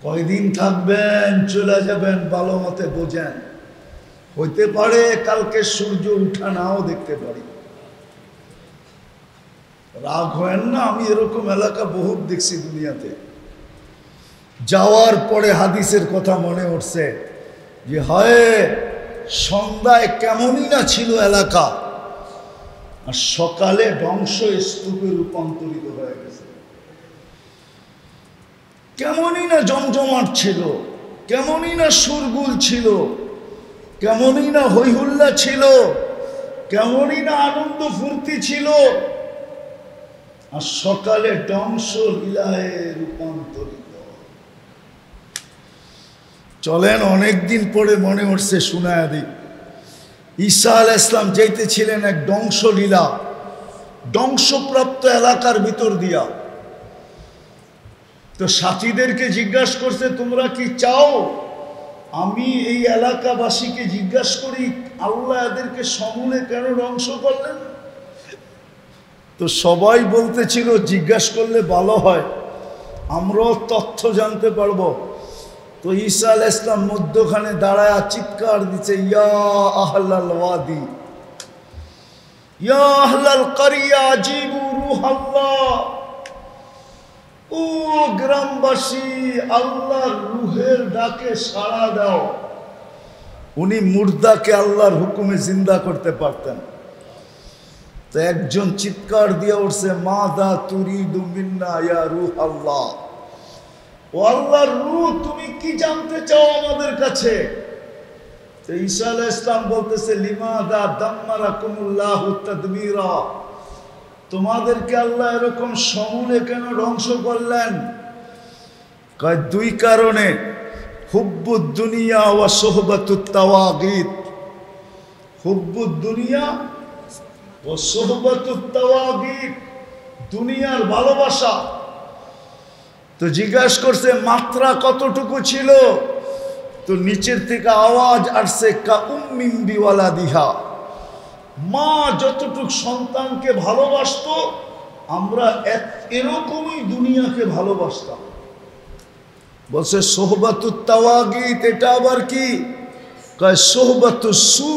S1: কয়দিন থাকবেন, চলে যাবেন, ভালো মতে বোঝেন। হইতে পারে কালকে সূর্য উঠা নাও দেখতে পারি। রাগ হয় না, আমি এরকম এলাকা বহুত দেখছি দুনিয়াতে। যাওয়ার পরে হাদিসের কথা মনে উঠছে যে হয় সন্ধ্যায় কেমনই না ছিল এলাকা, আর সকালে ধ্বংস স্তূপে রূপান্তরিত হয়ে গেছে। কেমনই না জমজমাট ছিল, কেমনই না সুরগুল ছিল, কেমনই না হইহুল্লা ছিল, কেমনই না আনন্দ ফুর্তি ছিল, আর সকালে ধ্বংস লীলায় রূপান্তরিত। চলেন অনেকদিন পরে মনে উঠছে শোনায়া দিই। ঈসা আলাইহিস সালাম যাইতেছিলেন এক ধ্বংসলীলা, ধ্বংসপ্রাপ্ত এলাকার ভিতর দিয়া। তো সাথীদেরকে জিজ্ঞাসা করছে, তোমরা কি চাও আমি এই এলাকাবাসীকে জিজ্ঞাসা করি আল্লাহ এদেরকে সমূলে কেন ধ্বংস করলেন? তো সবাই বলতেছিল জিজ্ঞাসা করলে ভালো হয়, আমরাও তথ্য জানতে পারবো। তো ঈসা আলাইহিস সালাম মধ্যখানে দাঁড়ায় চিৎকার দিচ্ছে, ইয়া আহলাল ওয়াদি, ইয়া আহলাল কারিয়া আজিবু রূহাল্লাহ। ও গ্রামবাসী, আল্লাহর রূহের ডাকে সাড়া দাও। উনি মুর্দাকে আল্লাহর হুকুমে জিন্দা করতে পারতেন। তো একজন চিৎকার দিয়ে উঠছে, মাদা তুরিদু মিন্না ইয়া রূহাল্লাহ। ও আল্লাহর রূহ, তুমি কি জানতে চাও আমাদের কাছে? তো ঈসা আলাইহিস সালাম বলতেছে, লিমাদা দাম্মারাকুমুল্লাহু তাদবীরা। তোমাদেরকে আল্লাহ এরকম সমূলে কেন ধ্বংস করলেন? কয় দুই কারণে, হুব্বুদ দুনিয়া ওয়া সুহবাতুত তাওয়াগীত। হুব্বুদ দুনিয়া ওয়া সুহবাতুত তাওয়াগীত, দুনিয়ার ভালোবাসা। তো জিজ্ঞাসা করছে মাত্রা কতটুকু ছিল? তো নিচের থেকে আওয়াজ আসছে, কা উম্মিন বিওয়ালাদিহা। মা যতটুক সন্তানকে ভালোবাসতো, আমরা এরকমই দুনিয়াকে ভালোবাসতাম। বলছে সোহবাতুত তাওয়াগীত, এটা আবার কি? কয় সোহবাতুস সু,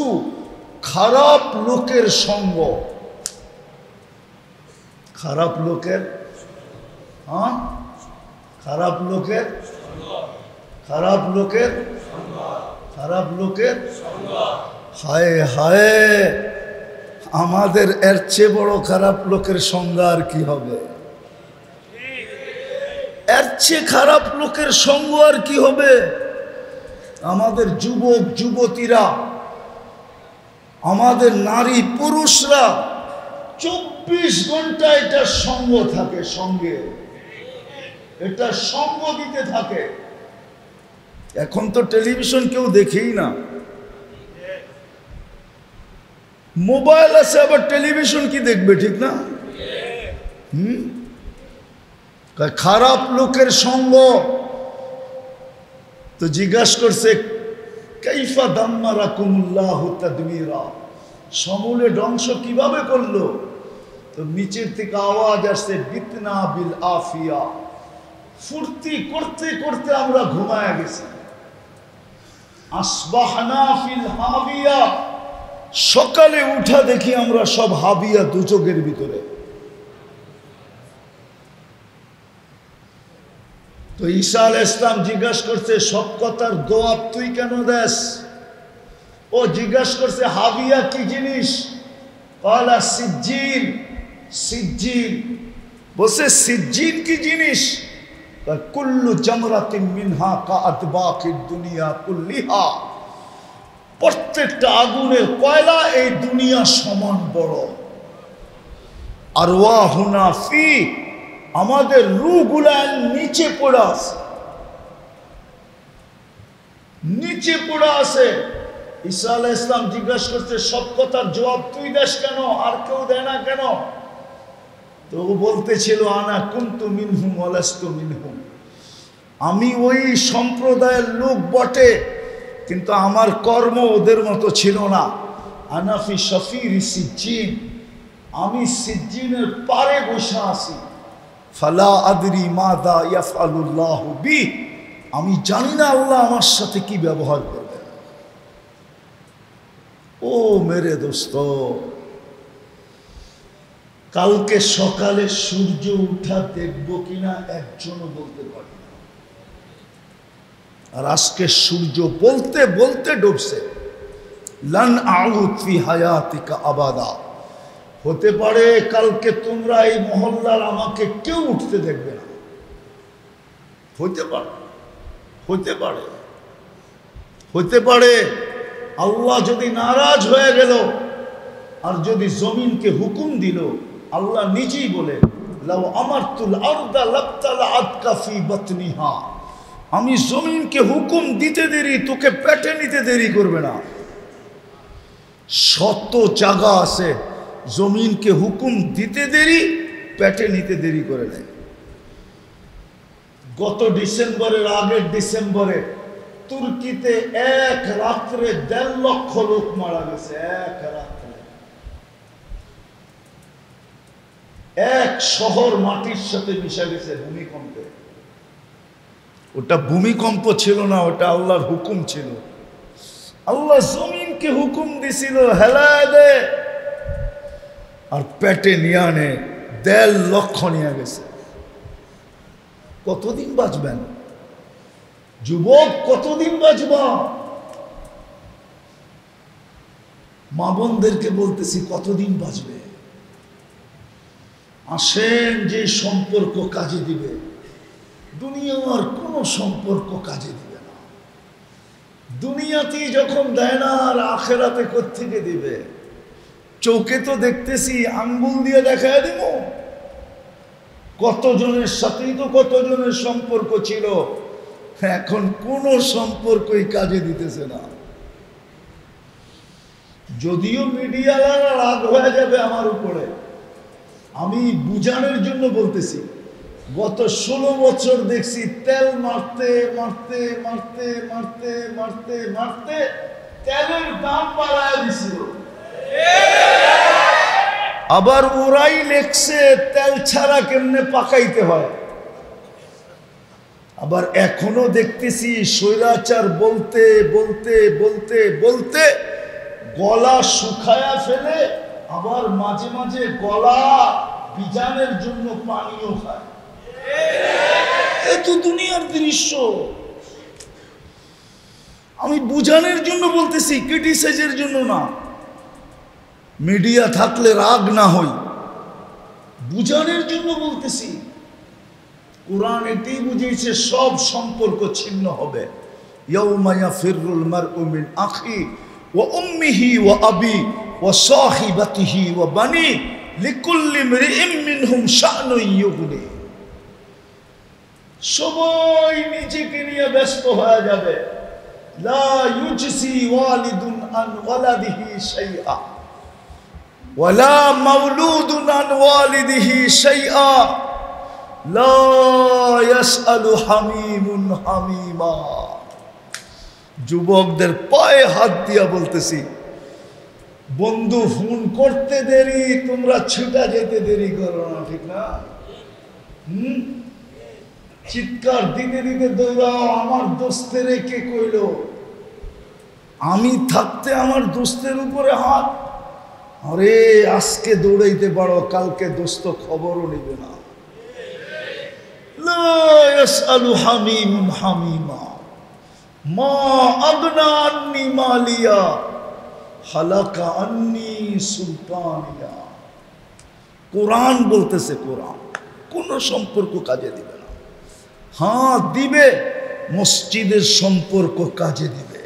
S1: খারাপ লোকের সঙ্গ। খারাপ লোকের, হ্যাঁ, খারাপ লোকের, খারাপ লোকের, খারাপ লোকের। হায় হায়, আমাদের এর চেয়ে বড় খারাপ লোকের সংজ্ঞা আর কি হবে? এর চেয়ে খারাপ লোকের সঙ্গ আর কি হবে? আমাদের যুবক যুবতীরা, আমাদের নারী পুরুষরা 24 ঘন্টা এটা সঙ্গ থাকে, সঙ্গে এটা সঙ্গ দিতে থাকে। এখন তো টেলিভিশন কেউ দেখেই না, মোবাইল আছে, আবার টেলিভিশন কি দেখবে, ঠিক না? খারাপ লোকের সঙ্গ। তো জিজ্ঞাসা করছে, কাইফা দাম্মারাকুমুল্লাহু তাদবীরা, সমূলে ধ্বংস কিভাবে করলো? তো নিচের থেকে আওয়াজ আসছে, বিতনা বিল আফিয়া। ফুর্তি করতে করতে আমরা ঘুমায় গেছি। আসবাহনা ফিল হাবিয়া, সকালে উঠা দেখি আমরা সব হাবিয়া, দুচোখের ভিতরে। তো ঈসা আলাইহিস সালাম জিজ্ঞাসা করছে, সব কথার জবাব তুই কেন দেস? ও জিজ্ঞাসা করছে, হাবিয়া কি জিনিস? ক্বালা সিজ্জিন। সিজ্জিন বলছে, সিজ্জিন কি জিনিস? কুল্লু জামরাতিন মিনহা কাআতবাকিদ দুনিয়া কুল্লিহা। প্রত্যেকটা আগুনের কয়লা এই দুনিয়া সমান বড়। আর ওয়াহুনা ফি, আমাদের রূহগুলা নিচে পড়ে আছে, নিচে পড়ে আছে। ঈসা আলাইহিস সালাম জিজ্ঞাসা করছে, সব কথার জবাব তুই দেস কেন, আর কেউ দেয় না কেন? তো ও বলতেছিল, আনা কুনতু মিনহুম ওয়া লাস্তু মিনহুম। আমি ওই সম্প্রদায়ের লোক বটে, কিন্তু আমার কর্ম ওদের মতো ছিল না। আনাফি শফির সিজ্জিন, আমি সিজ্জিনের পারে বসে আছি। ফালা আদরি মাদা ইয়াফআলুল্লাহু বি, আমি জানি না আল্লাহ আমার সাথে কি ব্যবহার করবে। ও মেরে দোস্ত, কালকে সকালে সূর্য উঠা দেখবো কিনা একজনও বলতে পারি না। আর আজকে সূর্য বলতে বলতে ডুবছে। লান আউদ ফি হায়াতিকা আবাদা। হতে পারে কালকে তোমরা এই মহল্লার আমাকে কেউ উঠতে দেখবে না। হতে পারে, হতে পারে, হতে পারে। আল্লাহ যদি নারাজ হয়ে গেল আর যদি জমিনকে হুকুম দিল, আল্লাহ নিজেই বলে লাউ আমারতুল আরদা লাবতালাআতকা ফি বাতনিহা, আমি জমিনকে হুকুম দিতে দেরি, তোকে পেটে নিতে দেরি করবে না। শত জায়গা আছে জমিনকে হুকুম দিতে দেরি, পেটে নিতে দেরি করে নেয়। গত ডিসেম্বরের আগের ডিসেম্বরে তুর্কিতে এক রাত্রে 1.5 লক্ষ লোক মারা গেছে। এক রাত্রে এক শহর মাটির সাথে মিশে গেছে ভূমিকম্পে। ওটা ভূমিকম্প ছিল না, ওটা আল্লাহর হুকুম ছিল। আল্লাহ জমিনকে হুকুম দিছিল হেলায় দে, আর পেটে নিয়ে আনে 1.5 লক্ষ নিয়ে গেছে। কতদিন বাঁচবেন যুবক, কতদিন বাঁচবা? মা বোনদেরকে বলতেছি, কতদিন বাঁচবে? আসেন, যে সম্পর্ক কাজে দিবে। দুনিয়ার কোনো সম্পর্ক কাজে দিবে না। দুনিয়াতেই যখন দেয় না, আর আখেরাতে কোত্থেকে দিবে? চোখে তো দেখতেছি, আঙ্গুল দিয়ে দেখায় দিব। কতজনের সাথেই তো কতজনের সম্পর্ক ছিল, এখন কোনো সম্পর্কই কাজে দিতেছে না। যদিও মিডিয়াওয়ালা রাগ হয়ে যাবে আমার উপরে, আমি বুঝানোর জন্য বলতেছি। গত 16 বছর দেখছি তেল মারতে মারতে মারতে মারতে মারতে মারতে তেলের দাম বাড়ায় দিছিল। আবার ওরাই লেখছে তেল ছাড়া কেমনে পাকাইতে হয়। আবার এখনো দেখতেছি স্বৈরাচার বলতে বলতে বলতে বলতে গলা শুকায়া ফেলে, আবার মাঝে মাঝে গলা বিজানের জন্য পানিও খায়। এ তো দুনিয়ার দৃশ্য। আমি বুঝানোর জন্য বলতেছি, ক্রিটিসাইজের জন্য না। মিডিয়া থাকলে রাগ না হই, বুঝানোর জন্য বলতেছি। কুরআন এটাই বুঝিয়েছে, সব সম্পর্ক ছিন্ন হবে। ইয়াউমা ইয়াফিরুল মারউ মিন আখি ওয়া উম্মিহি ওয়া আবি ওয়া সাহিবাতিহি ওয়া বানি লিকুল্লি ইমরিইম মিনহুম শা'নুন ইউগনি। সবাই নিজেকে নিয়ে ব্যস্ত হয়ে যাবে। লা ইউজসি ওয়ালিদুন আন ওয়ালাদিহি শাইআ ওয়ালা মাওলুদুন আন ওয়ালিদিহি শাইআ লা ইয়াসআলু হামিমুন হামিমা। যুবকদের পায়ে হাত দিয়া বলতেছি, বন্ধু ফোন করতে দেরি, তোমরা ছুটা যেতে দেরি করো না, ঠিক না? চিৎকার দিতে দিতে দৌড়াও, আমার দোস্তের কে কইল? আমি থাকতে আমার দোস্তের উপরে হাত। আরে আজকে দৌড়াইতে পারো, কালকে দোস্ত খবরও নিবে না। লা ইয়াসআলু হামিমুন হামিমা মা আগনা আন্নি মালিয়া হালাকা আন্নি সুলতানিয়া। কোরআন বলতেছে, কোরআন কোন সম্পর্ক কাজে দিবে না। হ্যাঁ দিবে, মসজিদের সম্পর্ক কাজে দিবে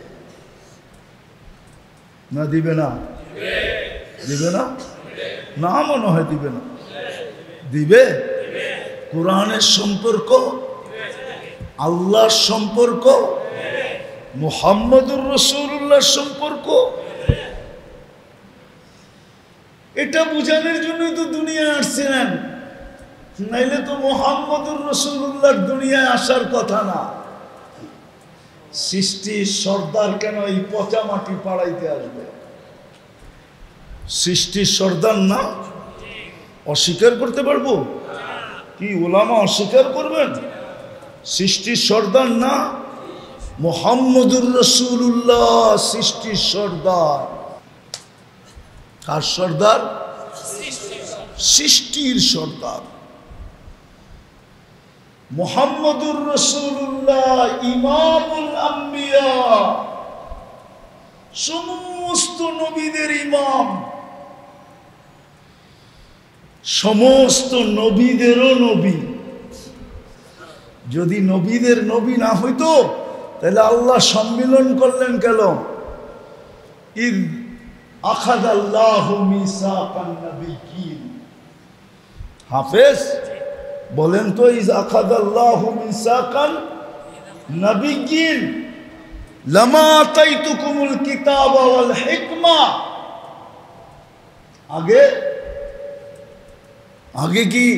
S1: না? দিবে না? দিবে না? না মনে হয় দিবে না। দিবে। কোরআনের সম্পর্ক, আল্লাহর সম্পর্ক, মুহাম্মদুর রাসূলুল্লাহর সম্পর্ক, এটা বুঝানোর জন্যই তো দুনিয়ায় আসছিলেন। নাইলে তো মুহাম্মদুর রাসূলুল্লাহর দুনিয়ায় আসার কথা না। সৃষ্টির সর্দার কেন এই পচা মাটি পাড়াইতে আসবে? সৃষ্টির সর্দার না? অস্বীকার করতে পারবো কি? ওলামা অস্বীকার করবেন? সৃষ্টির সর্দার না, মুহাম্মদুর রাসূলুল্লাহ সৃষ্টির সর্দার। কার সর্দার? সৃষ্টির সর্দার। মুহাম্মদুর রাসূলুল্লাহ ইমামুল আম্বিয়া, সমস্ত নবীদের ইমাম, সমস্ত নবীদেরও নবী। যদি নবীদের নবী না হইতো তাহলে আল্লাহ সম্মিলন করলেন কেন? ইদ আখাযাল্লাহু মিসাকান নাবিয়্যিন। হাফেজ বলেন তো, ইজ আখাযাল্লাহু মিসাকান নাবিয়্যিন লামা আতাইতুকুমুল কিতাবা ওয়াল হিকমা। আগে আগে কি?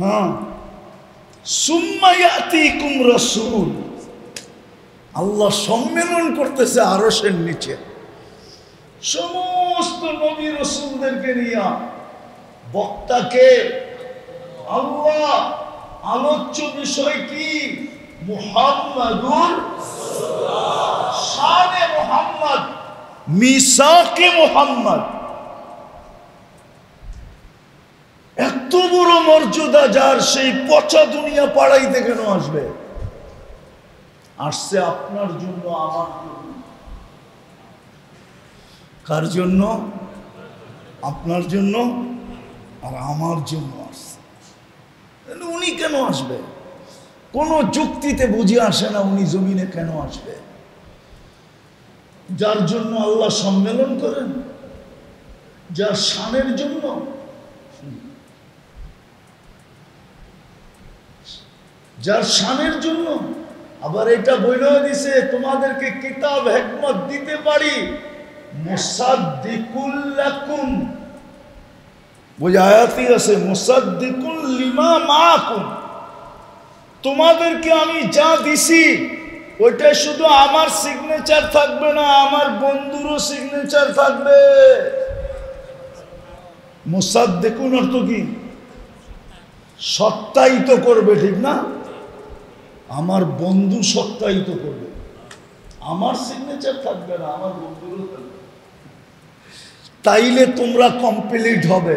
S1: হ্যাঁ, সুম্মা ইয়াতিকুম রাসূল। আল্লাহ সম্মেলন করতেছে আরশের নিচে সমস্ত নবী রাসূলদেরকে নিয়ে। বক্তাকে আল্লাহ, আলোচ্য বিষয় কি? মুহাম্মাদুর রাসূলুল্লাহ, শানে মুহাম্মদ, মিসাকে মুহাম্মদ। এত বড় মর্যাদা যার, সেই পচা দুনিয়া পাড়াইতে কেন আসবে? আসছে আপনার জন্য, আমার জন্য। কার জন্য? আপনার জন্য আর আমার জন্য আসছে। উনি কেন আসবে? কোন যুক্তিতে বুঝে আসে না উনি জমিনে কেন আসবে। যার জন্য আল্লাহ সম্মেলন করেন, যার শানের জন্য, যার শানের জন্য। আবার এটা বইলেও দিছে, তোমাদেরকে কিতাব হিকমত দিতে পারি, মুসাদ্দিকুল লাকুম। ওই আয়াতই আছে, মুসাদ্দিকুল লিমা মাআকুম। তোমাদেরকে আমি যা দিছি ওইটা শুধু আমার সিগনেচার থাকবে না, আমার বন্ধুরও সিগনেচার থাকবে। মুসাদ্দিকুন অর্থ কি? সত্যায়িত করবে, ঠিক না? আমার বন্ধু সত্যায়িত করবে, আমার সিগনেচার থাকবে না, আমার বন্ধুরও থাকবে। তাইলে তোমরা কমপ্লিট হবে।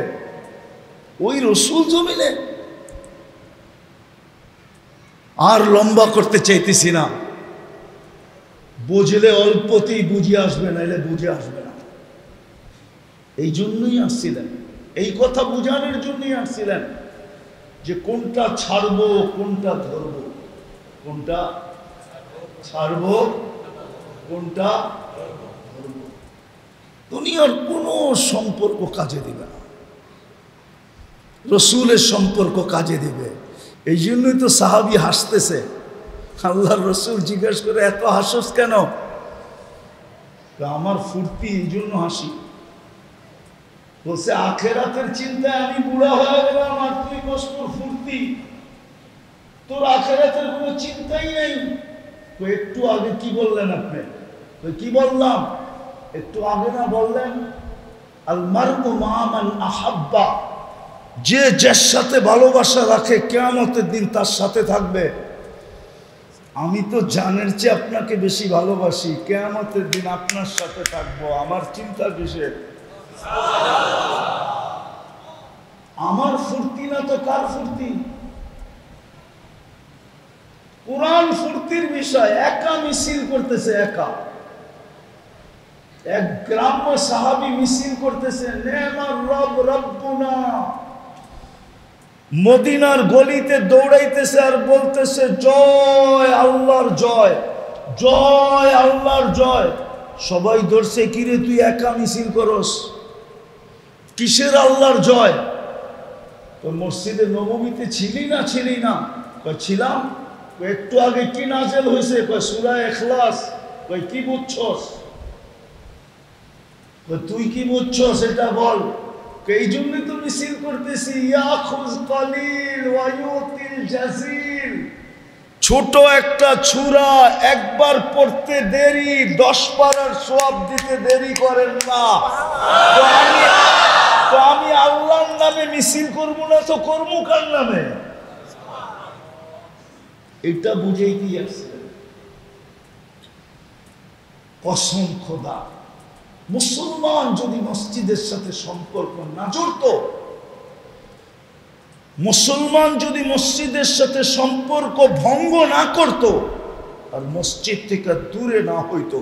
S1: ওই রসুল জমিনে আর লম্বা করতে চাইতেছি না। বুঝলে অল্পতেই বুঝে আসবে, নাইলে বুঝে আসবে না। এই জন্যই আসছিলেন, এই কথা বুঝানোর জন্যই আসছিলেন যে কোনটা ছাড়বো, কোনটা ধরবো, কোনটা ছাড়বো, কোনটা ধরবো। দুনিয়ার কোনো সম্পর্ক কাজে দিবে না, রসুলের সম্পর্ক কাজে দিবে। এই জন্যই তো সাহাবী হাসতেছে। আল্লাহর রসুল জিজ্ঞেস করে, এত হাসস কেন? আমার ফুর্তি, এই জন্য হাসি। বলছে, আখেরাতের চিন্তায় আমি বুড়া হয়ে গেলাম আর তুই কষ্টর ফুর্তি, তোর আখেরাতের কোনো চিন্তাই নেই। তো একটু আগে কি বললেন আপনি? কি বললাম? একটু আগে না বললেন, আল মারউ মা মান আহাব্বা, যে যার সাথে ভালোবাসা রাখে কিয়ামতের দিন তার সাথে থাকবে। আমি তো জানের চেয়ে আপনাকে বেশি ভালোবাসি, কিয়ামতের দিন আপনার সাথে থাকবো। আমার চিন্তা কিসের? আমার ফুর্তি না তো কার ফুর্তি? কোরআন ফুর্তির বিষয়। একা মিছিল করতেছে, একা এক গ্রাম্য সাহাবী মিছিল করতেছে, নেমার রব রব্বুনা। মদিনার গলিতে দৌড়াইতেছে আর বলতেছে, জয় আল্লাহর জয়, জয় আল্লাহর জয়। সবাই ধরছে, কিরে তুই একা মিছিল করস, কিসের আল্লাহর জয়? তো মসজিদে নববীতে ছিলি না? ছিলি না? ছিলাম। একটু আগে কি নাজেল হয়েছে? সূরা ইখলাস। কি বুঝছস? তুই কি বুঝছস এটা বল। এই জন্যই তো মিছিল করতেছি। ইয়াখুজ কালিল ওয়া ইউতিল জাসিল। ছোট একটা ছুরা একবার পড়তে দেরি, 10 পারার সওয়াব দিতে দেরি করেন না। তো আমি আল্লাহর নামে মিছিল করব না তো করবো কার নামে? এটা বুঝেই কি আছে? কসম খোদা, মুসলমান যদি মসজিদের সাথে সম্পর্ক না জড়ত, মুসলমান যদি মসজিদের সাথে সম্পর্ক ভঙ্গ না করত, আর মসজিদ থেকে দূরে না হইতো,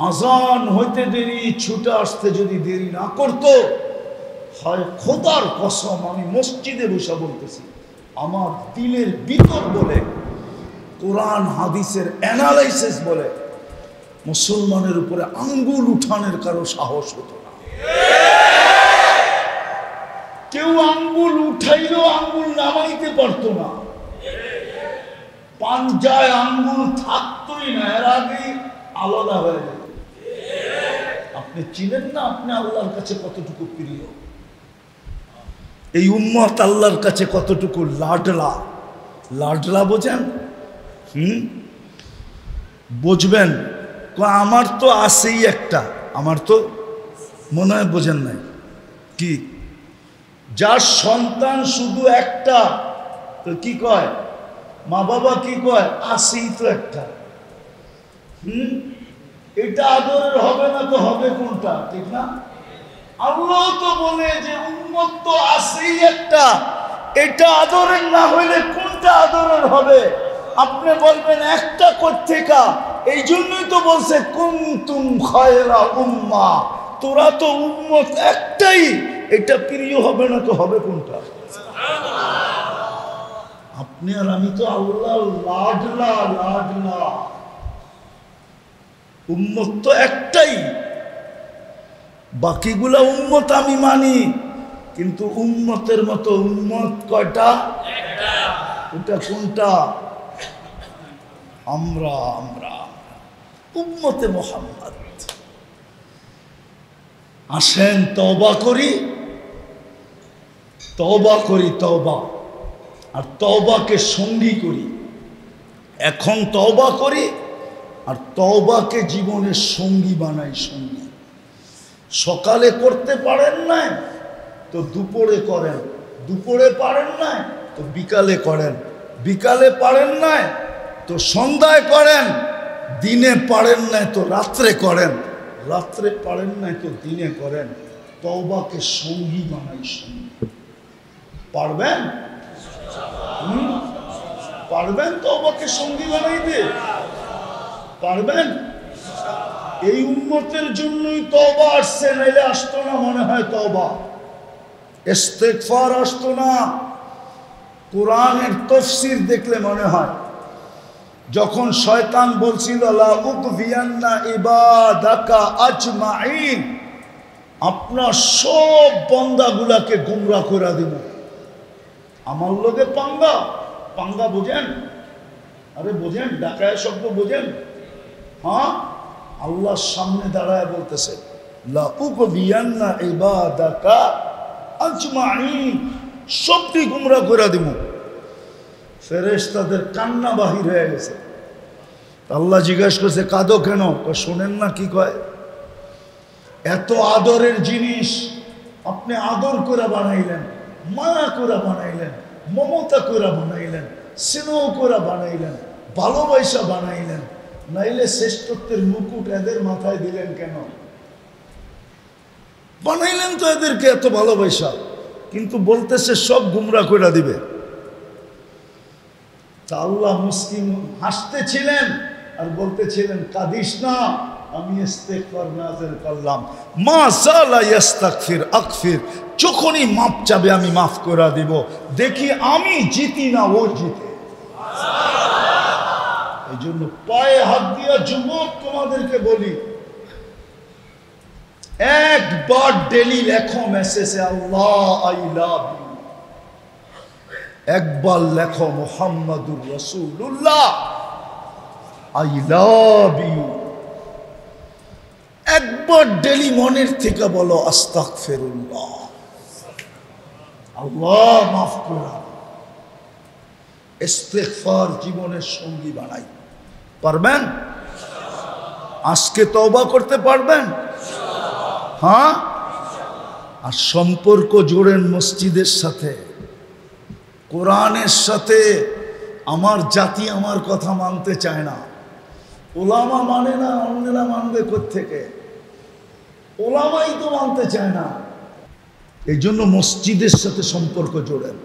S1: আজান হইতে দেরি, ছুটে আসতে যদি দেরি না করত, হয় খোদার কসম আমি মসজিদে বসে বলতেছি, আমার দিলের ভিতর বলে, কোরআন হাদিসের অ্যানালাইসিস বলে, মুসলমানের উপরে আঙ্গুল উঠানোর কারো সাহস হতো না। কেউ আঙ্গুল উঠাইলেও আঙ্গুল নামাইতে পারতো না, পাঞ্জায় আঙ্গুল থাকতোই না, এর আগেই আলাদা হয়ে যেত। আপনি চিনেন না আপনি আল্লাহর কাছে কতটুকু প্রিয়, এই উম্মত আল্লাহর কাছে কতটুকু লাডলা। লাডলা বোঝেন? বুঝবেন? আমার তো আছেই একটা, আমার তো মনে হয় বোঝেন নাই কি, যার সন্তান শুধু একটা, তো কি কয় মা বাবা, কি কয় আছেই তো একটা। এটা আদরের হবে না তো হবে কোনটা? ঠিক না? আল্লাহ তো বলে যে উম্মত তো আছেই একটা, এটা আদরের না হইলে কোনটা আদরের হবে? আপনি বলবেন একটা কোত্থেকা? এই জন্যই তো বলছে কুনতুম খায়রা উম্মা, তোরা তো উম্মত একটাই, এটা প্রিয় হবে না তো হবে কোনটা? আপনি আর আমি তো আল্লাহ লাডলা লাডলা, উম্মত তো একটাই, বাকিগুলা উম্মত আমি মানি, কিন্তু উম্মতের মতো উম্মত কয়টা? ওটা কোনটা? আমরা আমরা উম্মতে মুহাম্মদ। আসেন তওবা করি, তওবা করি, তওবা, আর তওবাকে সঙ্গী করি। এখন তওবা করি আর তওবাকে জীবনের সঙ্গী বানাই। সঙ্গী সকালে করতে পারেন না তো দুপুরে করেন, দুপুরে পারেন না তো বিকালে করেন, বিকালে পারেন না তো সন্ধ্যায় করেন, দিনে পারেন না তো রাত্রে করেন, রাত্রে পারেন না তো দিনে করেন। তওবাকে সঙ্গী বানাই। সঙ্গী পারবেন? পারবেন তওবাকে সঙ্গী বানাইতে? পারবেন? এই উম্মতের জন্যই তওবা আসছে, নাইলে আসতো না মনে হয় তওবা, ইস্তেগফার আসতো না। কোরআনের তাফসীর দেখলে মনে হয়, যখন শয়তান বলছিল লা উকফিয়ান্না ইবাদাকা আজমাইন, আপনার সব বান্দাগুলাকে গুমরাহ করে দিব। আমার লগে পাঙ্গা, পাঙ্গা বোঝেন? আরে বোঝেন, ডাকায় শব্দ বোঝেন? হ্যাঁ, আল্লাহর সামনে দাঁড়ায় বলতেছে লা উকফিয়ান্না ইবাদাকা আজমাইন, সবটি গুমরাহ করে দিব। ফেরেশতাদের কান্না বাহির হয়ে গেছে। আল্লাহ জিজ্ঞাসা করছে কাঁদো কেন? শোনেন না কি কয়? এত আদরের জিনিস আপনি আদর করে বানাইলেন, মায়া করে বানাইলেন, মমতা করে বানাইলেন, স্নেহ করে বানাইলেন, ভালোবাসা বানাইলেন, নাইলে শ্রেষ্ঠত্বের মুকুট এদের মাথায় দিলেন কেন? বানাইলেন তো এদেরকে এত ভালোবাসা, কিন্তু বলতেছে সব গুমরাহ করে দিবে। তা আল্লাহ মুসকিন হাসতেছিলেন আর বলতেছিলেন কাঁদিস না, আমি ইস্তেগফার নাযিল করলাম, মা সালা ইস্তাগফির আকফির, যখনই মাপ চাবে আমি মাফ করে দিব। দেখি আমি জিতি না ও জিতে। এই জন্য পায়ে হাত দিয়া যুবক তোমাদেরকে বলি, একবার ডেলি লেখো মেসেজে আল্লাহ আই লাভ ইউ, একবার লেখো মুহাম্মাদুর রাসূলুল্লাহ আই লাভ ইউ, একবার ডেলি মনের থেকে বলো আস্তাগফিরুল্লাহ, আল্লাহ মাফ করো। ইস্তেগফার জীবনের সঙ্গী বানাই। পারবেন? আজকে তওবা করতে পারবেন? হ্যাঁ, আর সম্পর্ক জোড়েন মসজিদের সাথে, কোরআনের সাথে। আমার জাতি আমার কথা মানতে চায় না, ওলামা মানে না, অন্যরা মানবে কোত্থেকে? ওলামাই তো মানতে চায় না। এই জন্য মসজিদের সাথে সম্পর্ক জোড়েন।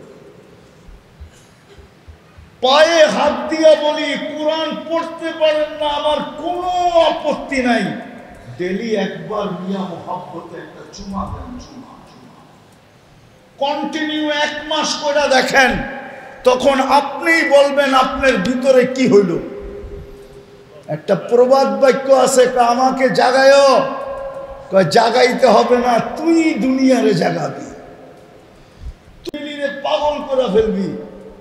S1: পায়ে হাত দিয়া বলি, কোরআন পড়তে পারেন না, আমার কোনো আপত্তি নাই, ডেলি একবার মিয়া মোহাব্বতে একটা চুমা দেন, চুমা চুমা কন্টিনিউ 1 মাস করে দেখেন, তখন আপনিই বলবেন আপনার ভিতরে কি হইল। একটা প্রবাদ বাক্য আছে, আমাকে জাগায়ও, কয় জাগাইতে হবে না, তুই দুনিয়ারে জাগাবি, তুই পাগল করে ফেলবি,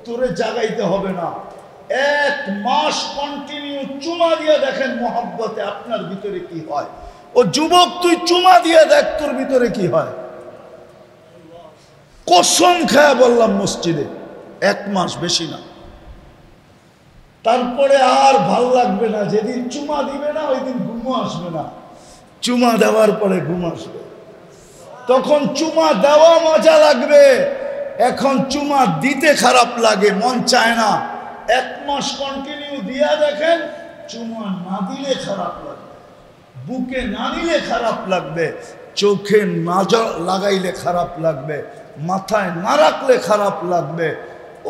S1: তোরে জাগাইতে হবে না। 1 মাস কন্টিনিউ চুমা দিয়ে দেখেন মোহাব্বতে আপনার ভিতরে কি হয়। ও যুবক, তুই চুমা দিয়ে দেখ তোর ভিতরে কি হয়। কসম খায়া বললাম, মসজিদে 1 মাস, বেশি না। তারপরে আর ভাল লাগবে না, যেদিন চুমা দিবে না ওই দিন ঘুমও আসবে না, চুমা দেওয়ার পরে ঘুম আসবে। তখন চুমা দেওয়া মজা লাগবে, এখন চুমা দিতে খারাপ লাগে, মন চায় না। 1 মাস কন্টিনিউ দিয়া দেখেন, চুমা না দিলে খারাপ লাগবে, বুকে না নিলে খারাপ লাগবে, চোখে না লাগাইলে খারাপ লাগবে, মাথায় না রাখলে খারাপ লাগবে।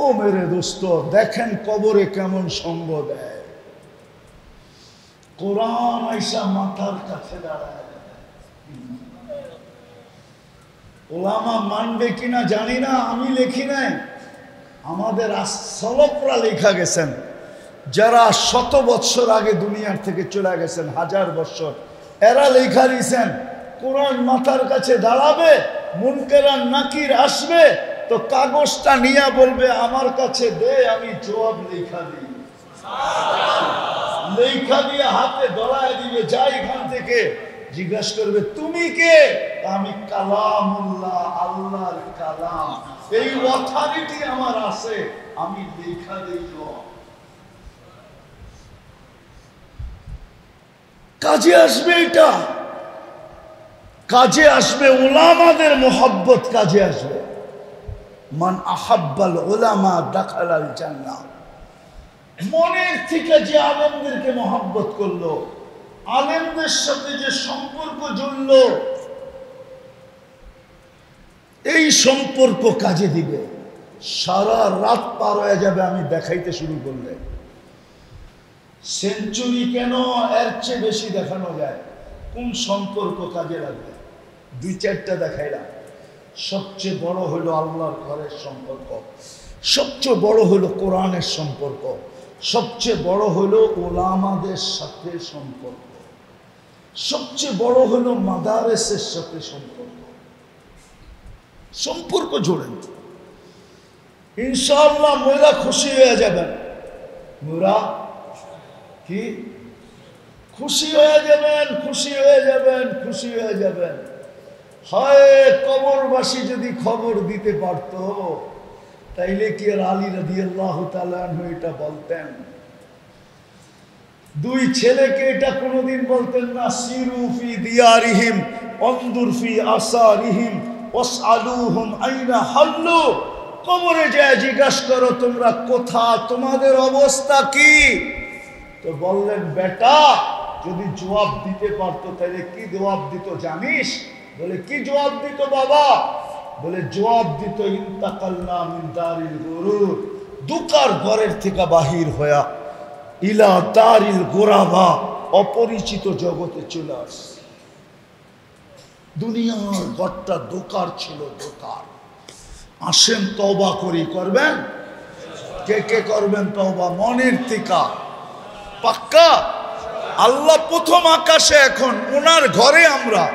S1: ও মেরে দোস্ত, দেখেন কবরে কেমন সঙ্গ দেয়। কোরআন আইসা মাথার কাছে দাঁড়ায়। ওলামা মানবে কিনা জানি না, আমি লিখি নাই, আমাদের সলফরা লেখা গেছেন, যারা 100 বৎসর আগে দুনিয়ার থেকে চলে গেছেন, 1000 বৎসর, এরা লেখা দিয়েছেন কোরআন মাথার কাছে দাঁড়াবে, মুনকার আর নাকির আসবে, তো কাগজটা নিয়ে বলবে আমার কাছে দে, আমি জবাব লেখা দিই। লেখা দিয়ে হাতে ধরায় দিবে, যাই এখান থেকে জিজ্ঞাসা করবে তুমি কে? আমি কালামুল্লাহ, আল্লাহর কালাম, এই অথরিটি আমার আছে, আমি লেখা দিই। কাজে আসবে, এটা কাজে আসবে, উলামাদের মোহাব্বত কাজে আসবে। মান আহাব্বাল উলামা দাখালাল জান্নাহ। মনের থেকে যে আলেমদেরকে মোহাব্বত করলো, আলেমদের সাথে যে সম্পর্ক জড়ল, এই সম্পর্ক কাজে দিবে। সারা রাত পার হয়ে যাবে আমি দেখাইতে শুরু করলে। সেঞ্চুরি কেন, এর চেয়ে বেশি দেখানো যায়। কোন সম্পর্ক কাজে লাগবে? 2-4টা দেখাইলাম। সবচেয়ে বড় হলো আল্লাহর ঘরের সম্পর্ক, সবচেয়ে বড় হলো কোরআনের সম্পর্ক, সবচেয়ে বড় হলো ওলামাদের সাথে সম্পর্ক, সবচেয়ে বড় হলো মাদারেসের সাথে সম্পর্ক। সম্পর্ক জোড়েন, ইনশাআল্লাহ মোরা খুশি হয়ে যাবেন। মোরা কি খুশি হয়ে যাবেন, খুশি হয়ে যাবেন, খুশি হয়ে যাবেন। হয় কবরবাসী যদি খবর দিতে পারত, তাইলে কি আর আলী রাদিয়াল্লাহু তাআলা আনহু এটা বলতেন? 2 ছেলেকে এটা কোনোদিন বলতেন না, সিরু ফি দিয়ারিহিম অনদুর ফি আসারিহিম ওয়াসআলুহুম আইনা হাল্লু। কবরে যায় জিজ্ঞাসা করো তোমরা কোথা, তোমাদের অবস্থা কি? তো বললেন, বেটা যদি জবাব দিতে পারতো তাহলে কি জবাব দিত জানিস? বলে কি জবাব দিত বাবা? বলে জবাব দিত ইন্তাকালনা মিন দারিল গুরুর, দুকার ঘরের থেকে বাহির হইয়া ইলা দারিল গুরাবা, অপরিচিত জগতে চলে আস। দুনিয়ার ঘরটা দোকার ছিল, দোকার। আসেন তওবা করি, করবেন? কে কে করবেন তওবা মনের থেকে? পাক্কা? আল্লাহ প্রথম আকাশে, এখন ওনার ঘরে আমরা।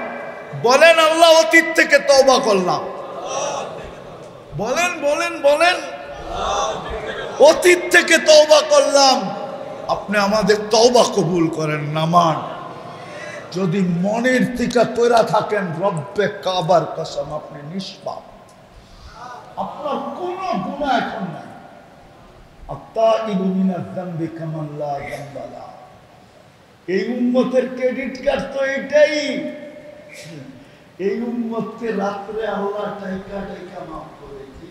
S1: বলেন আল্লাহ অতীত থেকে তওবা করলাম। বলেন বলেন বলেন, অতীত থেকে তওবা করলাম। আপনি আমাদের তওবা কবুল করেন, নামান। যদি মনের থেকে তৈরা থাকেন, রব্বে কাবার কসম আপনি নিষ্পাপ, আপনার কোনো গুনাহ এখন নাই। আত্তাইবু মিনাজ যামবি কামান লা যামবা লাহু। এই উম্মতের ক্রেডিট কার্ড তো এটাই। এই উম্মতকে রাত্রে আল্লাহ টাইকা টাইকা মাফ করে কি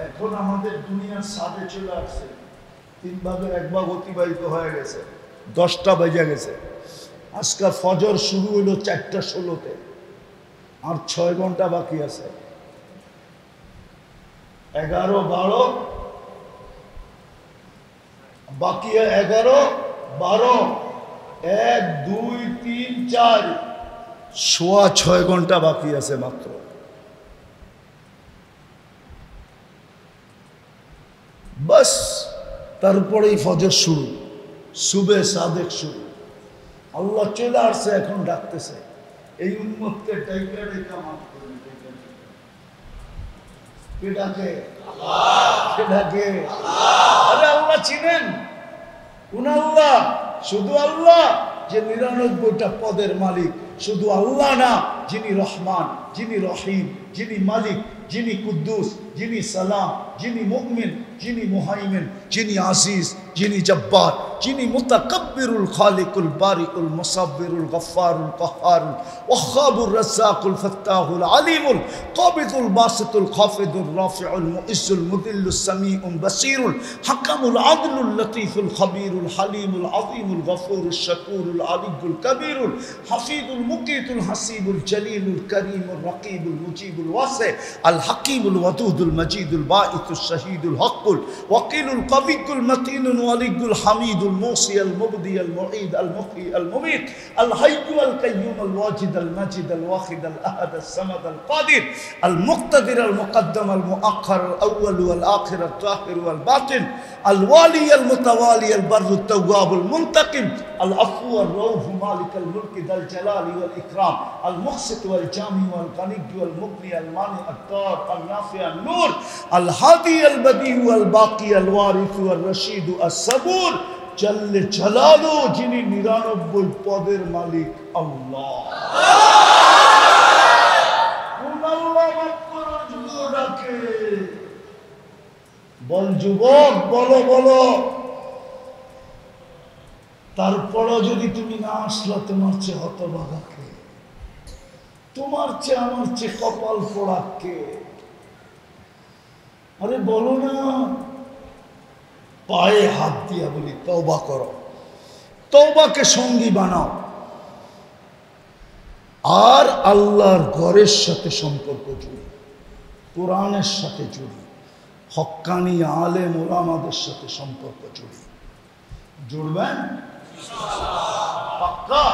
S1: এখন আমাদের দুনিয়ার সাথে চলে আসছে 3 ভাগের 1 ভাগ অতিবাহিত হয়ে গেছে, 10টা বেজে গেছে। আজকে ফজর শুরু হলো 4টা 16-তে, আর 6 ঘন্টা বাকি আছে। 11, 12 বাকি, 11, 12, 1, 2, 3, 4, 6.25 ঘন্টা বাকি আছে মাত্র। বাস তারপরেই ফজর শুরু, সুবে সাদেক শুরু। আল্লাহ চলে আসছে, এখন ডাকতেছে এই উম্মতকে ডাইকা ডাইকা মাফ করে। কে ডাকে? কে ডাকে? আরে আল্লাহ চিনেন? কোন আল্লাহ? শুধু আল্লাহ যে 99টা পদের মালিক, শুধু আল্লাহ না, যিনি রহমান, যিনি রহিম, যিনি মালিক, যিনি কুদ্দুস, যিনি সালাম, যিনি মুমিন, যিনি মুহাইমিন, যিনি আজিজ, যিনি জব্বার, যিনি মুতাকাব্বিরুল খালিকুল বারিকুল মুসাব্বিরুল গফফারুল কাহ্হারুল ওয়াহ্হাবুর রাজ্জাকুল ফাত্তাহুল আলিমুল কাবিদুল বাসিতুল খাফিদুর রাফিউল মুইজ্জুল মুদিল্লুস সামিউল বাসীরুল হাকামুল আদলুল লতীফুল খবীরুল হালিমুল আযীমুল গফুরুশ শাকুরুল আলিয়ুল কবীরুল হাফিজুল মুকিতুল হাসিবুল জলিলুল করিমুর রকিবুল মুজিবুল ওয়াসি আল হাকিমুল ওয়াদুদুল মজিদুল বাঈসুশ শাহীদুল হকুল ওয়াকিলুল কবিয়ুল মতিনুল ওয়ালিয়ুল হামিদুল الموصي المبدي المعيد المحيي المميت الحي القيوم الواجد المجيد الواحد الأحد الصمد القادر المقتدر المقدم المؤخر الأول والآخر الظاهر والباطن الوالي المتوالي البر التواب المنتقم العفو الرؤوف مالك الملك ذا الجلال والإكرام المقسط والجامع والغني والمغني المانع الضار النافع النور الهادي البديع والباقي الوارث والرشيد الصبور জাল্লে জালালু, যিনি 99 পদের মালিক আল্লাহ। কোন আল্লাহ মাফ করার জন্য ডাকে? বল যুবক, বলো বলো। তারপরও যদি তুমি না আসলো, তোমার চেয়ে হতভাগা কে? তোমার চেয়ে আমার চেয়ে কপাল পোড়া কে? আরে বলো না। পায়ে হাত দিয়া বলি তওবা করো, তওবাকে সঙ্গী বানাও, আর আল্লাহর ঘরের সাথে সম্পর্ক জুড়ি, কোরআনের সাথে জুড়ি, হক্কানি আলেম ওলামাদের সাথে সম্পর্ক জুড়ি। জুড়বেন? পাক্কা?